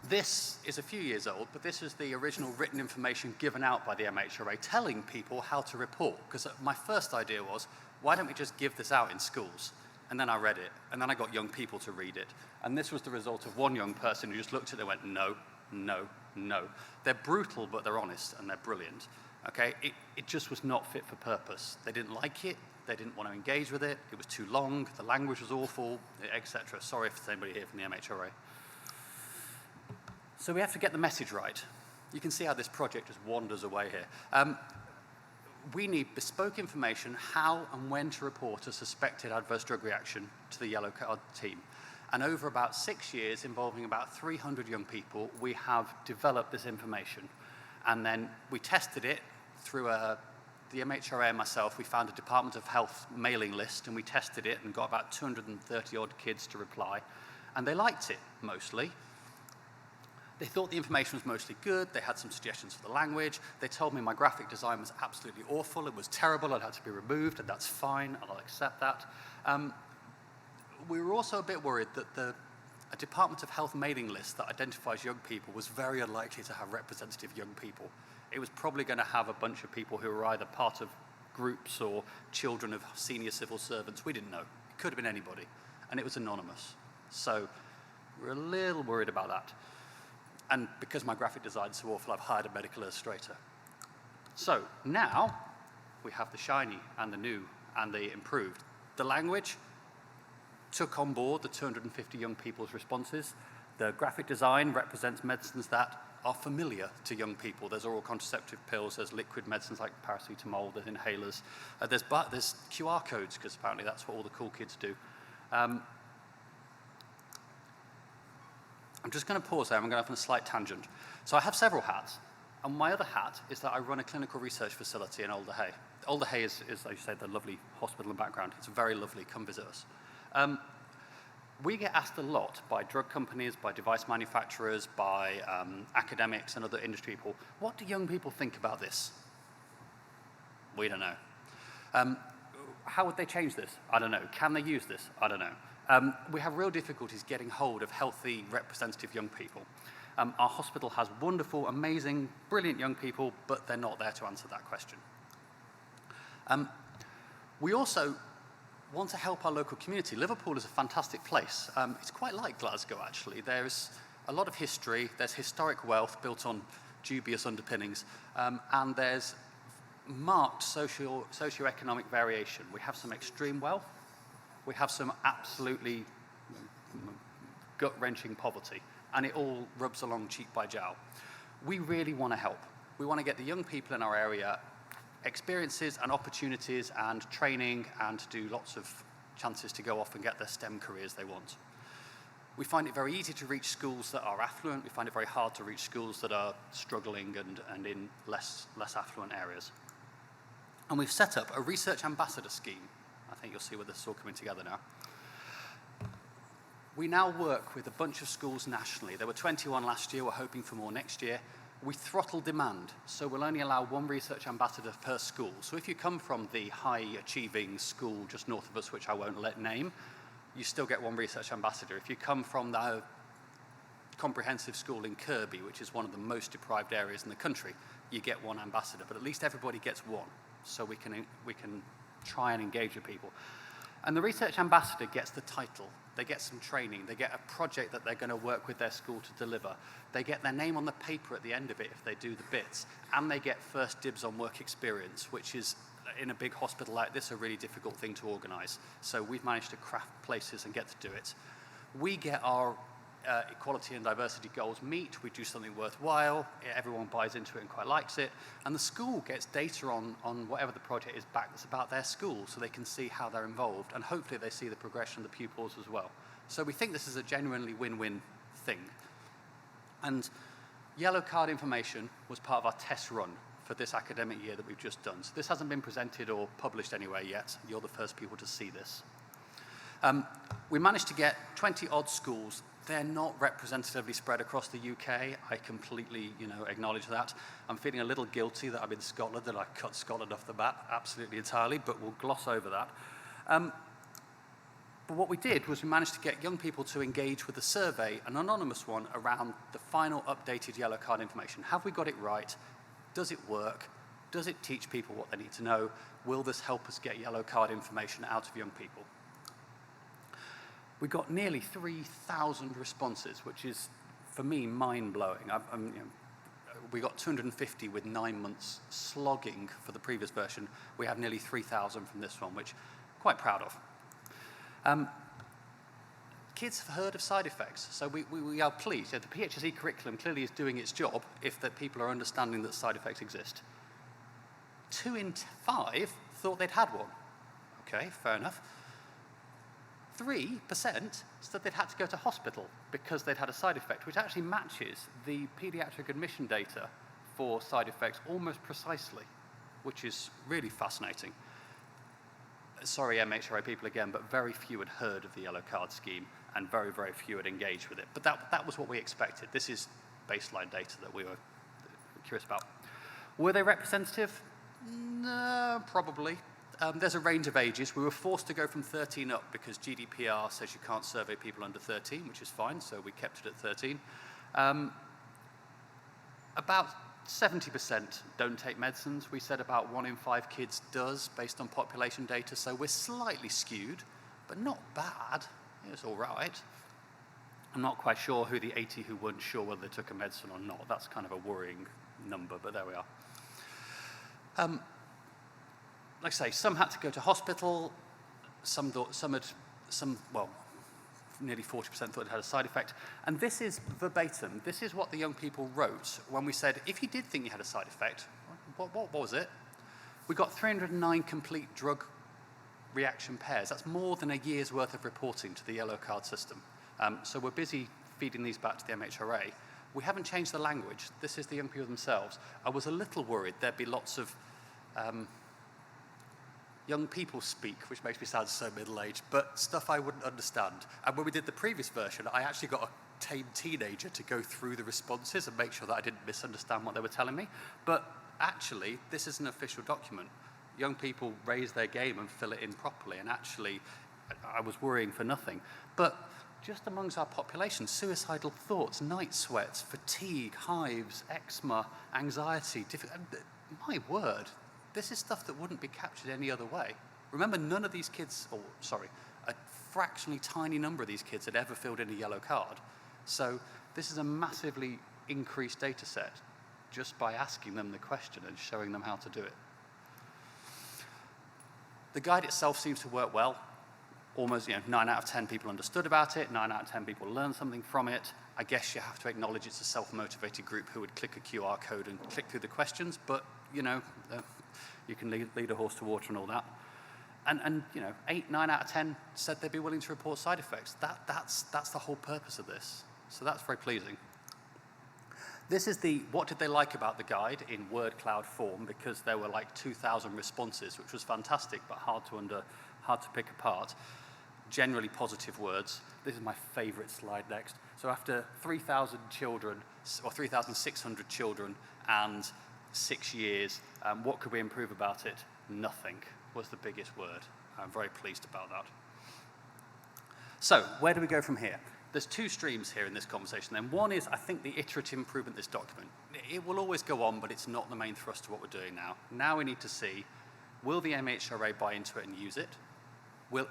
This is a few years old, but this is the original written information given out by the MHRA telling people how to report. Because my first idea was, why don't we just give this out in schools? And then I read it, and then I got young people to read it. And this was the result of one young person who just looked at it and went, no, no, no. They're brutal, but they're honest, and they're brilliant. Okay? It just was not fit for purpose. They didn't like it. They didn't want to engage with it. It was too long. The language was awful, etc. Sorry if there's anybody here from the MHRA. So we have to get the message right. You can see how this project just wanders away here. We need bespoke information how and when to report a suspected adverse drug reaction to the yellow card team. And over about 6 years, involving about 300 young people, we have developed this information. And then we tested it through the MHRA and myself. We found a Department of Health mailing list, and we tested it and got about 230 odd kids to reply. And they liked it, mostly. They thought the information was mostly good. They had some suggestions for the language. They told me my graphic design was absolutely awful. It was terrible. It had to be removed, and that's fine, and I'll accept that. We were also a bit worried that a Department of Health mailing list that identifies young people was very unlikely to have representative young people. It was probably going to have a bunch of people who were either part of groups or children of senior civil servants. We didn't know. It could have been anybody, and it was anonymous. So we're a little worried about that. And because my graphic design's so awful, I've hired a medical illustrator. So now we have the shiny and the new and the improved. The language took on board the 250 young people's responses. The graphic design represents medicines that are familiar to young people. There's oral contraceptive pills, there's liquid medicines like paracetamol, there's inhalers, there's QR codes, because apparently that's what all the cool kids do. I'm just going to pause there. I'm going to go off on a slight tangent. So I have several hats. And my other hat is that I run a clinical research facility in Alder Hey. Alder Hey is, as you said, the lovely hospital in the background. It's very lovely. Come visit us. We get asked a lot by drug companies, by device manufacturers, by academics and other industry people, what do young people think about this? We don't know. How would they change this? I don't know. Can they use this? I don't know. We have real difficulties getting hold of healthy, representative young people. Our hospital has wonderful, amazing, brilliant young people, but they're not there to answer that question. We also want to help our local community. Liverpool is a fantastic place. It's quite like Glasgow, actually. There's a lot of history, there's historic wealth built on dubious underpinnings, and there's marked socioeconomic variation. We have some extreme wealth, we have some absolutely gut-wrenching poverty, and it all rubs along cheek by jowl. We really want to help. We want to get the young people in our area experiences and opportunities and training and do lots of chances to go off and get their STEM careers they want. We find it very easy to reach schools that are affluent. We find it very hard to reach schools that are struggling and in less affluent areas. And we've set up a research ambassador scheme. I think you'll see where this is all coming together now. We now work with a bunch of schools nationally. There were 21 last year. We're hoping for more next year. We throttle demand, so we'll only allow one research ambassador per school. So if you come from the high-achieving school just north of us, which I won't let name, you still get one research ambassador. If you come from the comprehensive school in Kirby, which is one of the most deprived areas in the country, you get one ambassador. But at least everybody gets one, so we can try and engage with people. And the research ambassador gets the title. They get some training. They get a project that they're going to work with their school to deliver. They get their name on the paper at the end of it if they do the bits. And they get first dibs on work experience, which is, in a big hospital like this, a really difficult thing to organize. So we've managed to craft places and get to do it. We get our equality and diversity goals meet. We do something worthwhile. Everyone buys into it and quite likes it. And the school gets data on whatever the project is back that's about their school, so they can see how they're involved. And hopefully they see the progression of the pupils as well. So we think this is a genuinely win-win thing. And yellow card information was part of our test run for this academic year that we've just done. So this hasn't been presented or published anywhere yet. You're the first people to see this. We managed to get 20-odd schools. They're not representatively spread across the UK. I completely, acknowledge that. I'm feeling a little guilty that I'm in Scotland, that I cut Scotland off the map absolutely entirely, but we'll gloss over that. But what we did was we managed to get young people to engage with a survey, an anonymous one, around the final updated yellow card information. Have we got it right? Does it work? Does it teach people what they need to know? Will this help us get yellow card information out of young people? We got nearly 3,000 responses, which is, for me, mind-blowing. We got 250 with 9 months slogging for the previous version. We have nearly 3,000 from this one, which I'm quite proud of. Kids have heard of side effects, so we are pleased. The PHSE curriculum clearly is doing its job if the people are understanding that side effects exist. 2 in 5 thought they'd had one. Okay, fair enough. 3% said they'd had to go to hospital because they'd had a side effect, which actually matches the paediatric admission data for side effects almost precisely, which is really fascinating. Sorry, MHRA people again, but very few had heard of the yellow card scheme and very, very few had engaged with it. But that was what we expected. This is baseline data that we were curious about. Were they representative? No, probably. There's a range of ages. We were forced to go from 13 up because GDPR says you can't survey people under 13, which is fine, so we kept it at 13. About 70% don't take medicines. We said about 1 in 5 kids does, based on population data. So we're slightly skewed, but not bad. It's all right. I'm not quite sure who the 80 who weren't sure whether they took a medicine or not. That's kind of a worrying number, but there we are. Like I say, some had to go to hospital. Well, nearly 40% thought it had a side effect. And this is verbatim. This is what the young people wrote when we said, if you did think you had a side effect, what was it? We got 309 complete drug reaction pairs. That's more than a year's worth of reporting to the yellow card system. So we're busy feeding these back to the MHRA. We haven't changed the language. This is the young people themselves. I was a little worried there'd be lots of young people speak, which makes me sound so middle-aged, but stuff I wouldn't understand. And when we did the previous version, I actually got a tame teenager to go through the responses and make sure that I didn't misunderstand what they were telling me. But actually, this is an official document. Young people raise their game and fill it in properly, and actually, I was worrying for nothing. But just amongst our population, suicidal thoughts, night sweats, fatigue, hives, eczema, anxiety, my word, this is stuff that wouldn't be captured any other way. Remember, none of these kids, a fractionally tiny number of these kids had ever filled in a yellow card. So this is a massively increased data set just by asking them the question and showing them how to do it. The guide itself seems to work well. Almost 9 out of 10 people understood about it, 9 out of 10 people learned something from it. I guess you have to acknowledge it's a self-motivated group who would click a QR code and click through the questions, but you can lead a horse to water and all that. And 8, 9 out of 10 said they'd be willing to report side effects. That's the whole purpose of this. So that's very pleasing. This is the what did they like about the guide in word cloud form, because there were like 2,000 responses, which was fantastic, but hard to pick apart. Generally positive words. This is my favorite slide next. So after 3,000 children, or 3,600 children and 6 years, what could we improve about it? Nothing was the biggest word. I'm very pleased about that. So where do we go from here? There's 2 streams here in this conversation. Then one is, I think, the iterative improvement of this document. It will always go on, but it's not the main thrust of what we're doing now. Now we need to see, will the MHRA buy into it and use it?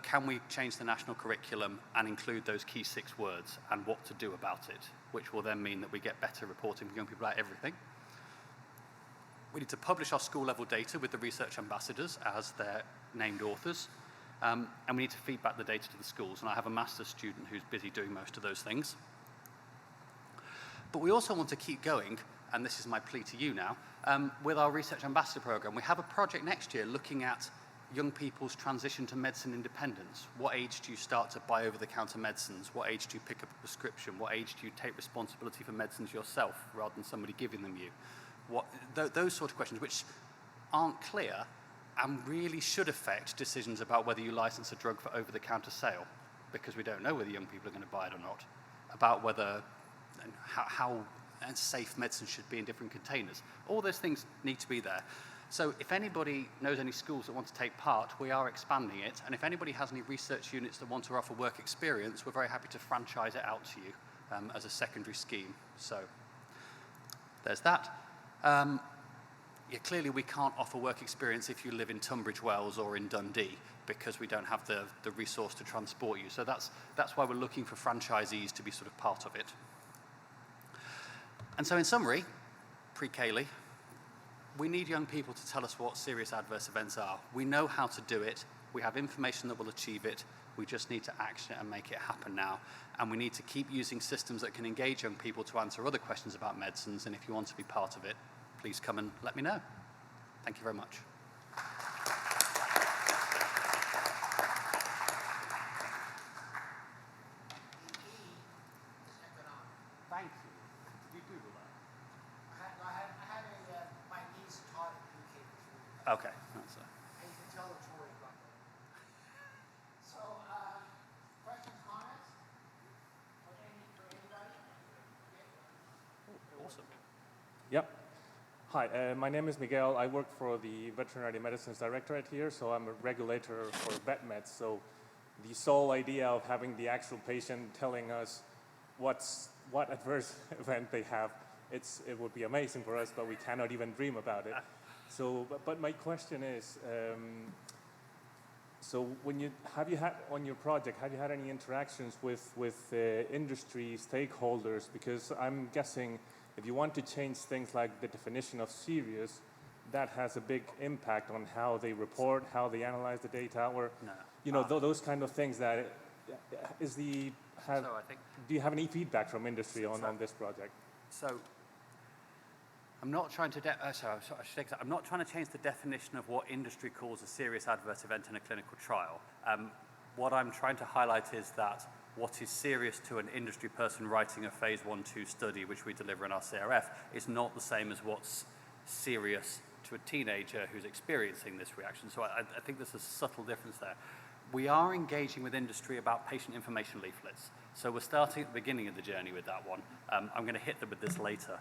Can we change the national curriculum and include those key 6 words and what to do about it, which will then mean that we get better reporting from young people about everything. We need to publish our school-level data with the research ambassadors as their named authors, and we need to feed back the data to the schools. And I have a master's student who's busy doing most of those things. But we also want to keep going, and this is my plea to you now, with our research ambassador program. We have a project next year looking at young people's transition to medicine independence. What age do you start to buy over-the-counter medicines? What age do you pick up a prescription? What age do you take responsibility for medicines yourself rather than somebody giving them you? Those sort of questions, which aren't clear and really should affect decisions about whether you license a drug for over-the-counter sale, because we don't know whether young people are going to buy it or not, about whether and how safe medicine should be in different containers. All those things need to be there. So if anybody knows any schools that want to take part, we are expanding it. And if anybody has any research units that want to offer work experience, we're very happy to franchise it out to you as a secondary scheme. So there's that. Clearly we can't offer work experience if you live in Tunbridge Wells or in Dundee, because we don't have the resource to transport you. So that's why we're looking for franchisees to be sort of part of it. And so in summary, pre-Kaylee, we need young people to tell us what serious adverse events are. We know how to do it. We have information that will achieve it. We just need to action it and make it happen now. And we need to keep using systems that can engage young people to answer other questions about medicines. And if you want to be part of it, please come and let me know. Thank you very much. Thank you. Did you Google that? My niece taught at UK. Okay. That's And you can tell the story about that. So, questions, comments? For anybody? awesome. Yep. Hi, my name is Miguel. I work for the Veterinary Medicines Directorate here, so I'm a regulator for vet meds. So the sole idea of having the actual patient telling us what adverse event they have it would be amazing for us, but we cannot even dream about it. So, but my question is, so have you had on your project, have you had any interactions with industry stakeholders? Because I'm guessing if you want to change things like the definition of serious, that has a big impact on how they report, how they analyze the data, or those kind of things. That do you have any feedback from industry on this project? So I'm not trying to I'm not trying to change the definition of what industry calls a serious adverse event in a clinical trial. What I'm trying to highlight is that what is serious to an industry person writing a phase 1/2 study, which we deliver in our CRF, is not the same as what's serious to a teenager who's experiencing this reaction. So I think there's a subtle difference there. We are engaging with industry about patient information leaflets. So we're starting at the beginning of the journey with that one. I'm going to hit them with this later.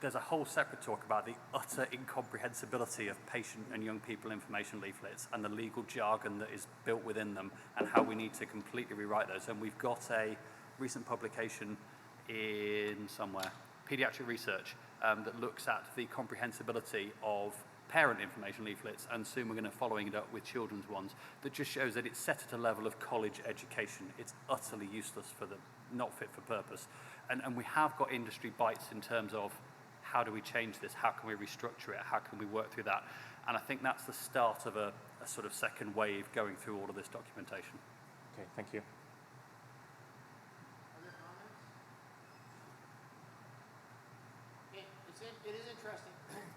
There's a whole separate talk about the utter incomprehensibility of patient and young people information leaflets and the legal jargon that is built within them and how we need to completely rewrite those. And we've got a recent publication in somewhere, Paediatric Research, that looks at the comprehensibility of parent information leaflets, and soon we're going to following it up with children's ones, that just shows that it's set at a level of college education. It's utterly useless for them, not fit for purpose. And we have got industry bites in terms of how do we change this, how can we restructure it, how can we work through that. And I think that's the start of a sort of second wave going through all of this documentation. Okay, thank you. It is interesting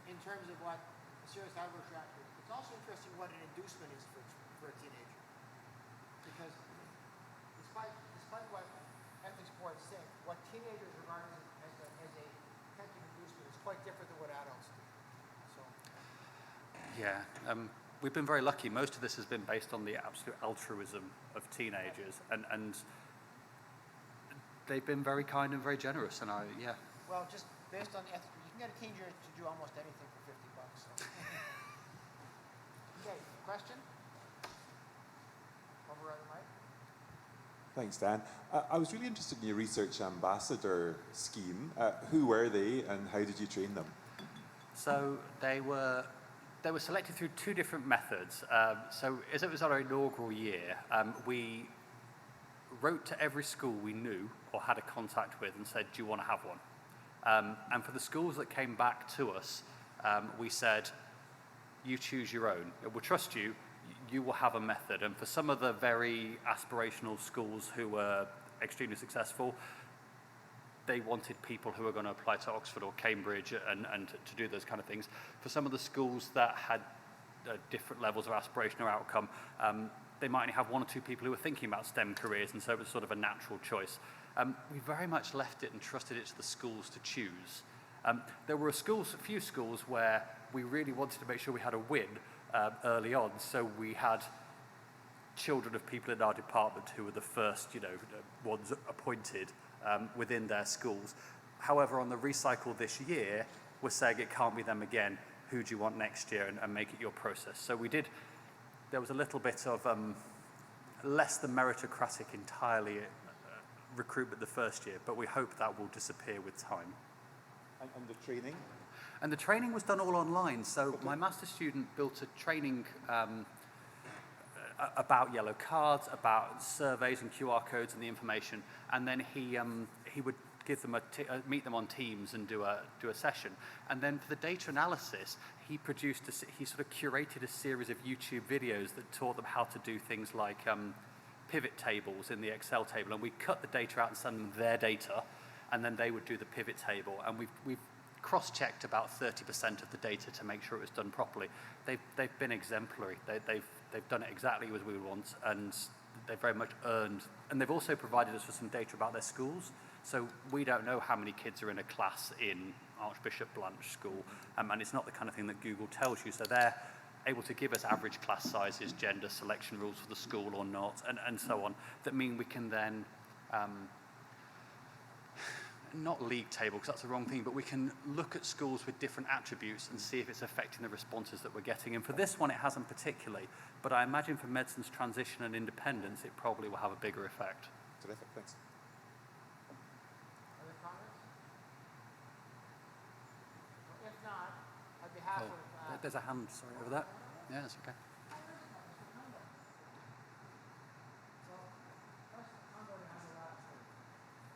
in terms of what a serious adverse reaction is. It's also interesting what an inducement is for a teenager. Because despite what ethics boards think, what teenagers regard as a potential inducement is quite different than what adults do. So. Yeah, we've been very lucky. Most of this has been based on the absolute altruism of teenagers, and they've been very kind and very generous, and yeah. Well, just based on ethics, you can get a teenager to do almost anything for $50. So. Okay, question? Over on the mic. Thanks, Dan. I was really interested in your research ambassador scheme. Who were they, and how did you train them? So they were selected through two different methods. So as it was our inaugural year, we wrote to every school we knew or had a contact with and said, do you want to have one? And for the schools that came back to us, we said, you choose your own. We'll trust you. You will have a method. And for some of the very aspirational schools who were extremely successful, they wanted people who were going to apply to Oxford or Cambridge and to do those kind of things. For some of the schools that had different levels of aspiration or outcome, they might only have one or two people who were thinking about STEM careers, and so it was sort of a natural choice. We very much left it and trusted it to the schools to choose. There were a few schools where we really wanted to make sure we had a win early on, so we had children of people in our department who were the first, ones appointed within their schools. However, on the recycle this year, we're saying it can't be them again. Who do you want next year, and make it your process. So there was a little bit of less than meritocratic entirely recruitment the first year, but we hope that will disappear with time. And the training? And the training was done all online. So my master's student built a training about yellow cards, about surveys and QR codes and the information, and then he would give them meet them on Teams and do a session. And then for the data analysis, he sort of curated a series of YouTube videos that taught them how to do things like pivot tables in the Excel table, and we cut the data out and send them their data, and then they would do the pivot table. And we've cross-checked about 30% of the data to make sure it was done properly. They've been exemplary. They've done it exactly as we would want, and they've very much earned. And they've also provided us with some data about their schools. So we don't know how many kids are in a class in Archbishop Blanche School, and it's not the kind of thing that Google tells you. So they're able to give us average class sizes, gender selection rules for the school or not, and so on, that mean we can then, not league table, because that's the wrong thing, but we can look at schools with different attributes and see if it's affecting the responses that we're getting. And for this one, it hasn't particularly, but I imagine for medicine's transition and independence, it probably will have a bigger effect. Terrific, thanks. Other comments? there's a hand, sorry, over there. Yeah, that's okay.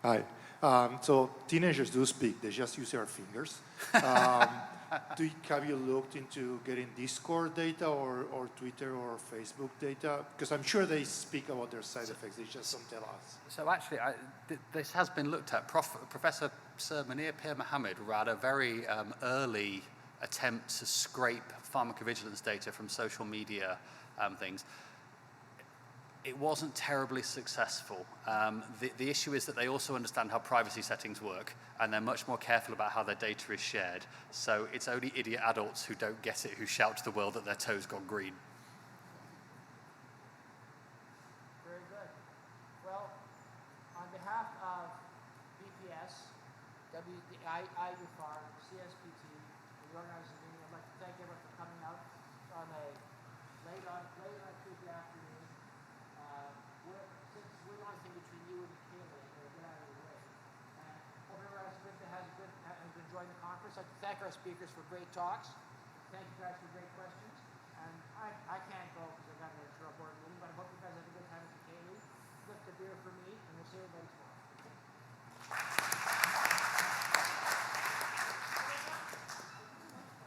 Hi. So teenagers do speak. They just use their fingers. Have you looked into getting Discord data or Twitter or Facebook data? Because I'm sure they speak about their side effects. They just don't tell us. So actually, this has been looked at. Professor Sir Munir Pir Mohammed ran a very early attempt to scrape pharmacovigilance data from social media things. It wasn't terribly successful. The issue is that they also understand how privacy settings work, and they're much more careful about how their data is shared. So it's only idiot adults who don't get it who shout to the world that their toes gone green. Very good. Well, on behalf of BPS, IUFAR, CSPT, the organizing meeting, I'd like to thank everyone for coming out on a late on Tuesday afternoon. Since we're not in between you and Kaylee, I'm going to get out of the way. And hope everyone has enjoyed the conference. I'd like to thank our speakers for great talks. Thank you guys for great questions. And I can't go because I've got to go to a board meeting, but I hope you guys have a good time with Kaylee. Lift a beer for me, and we'll see everybody tomorrow.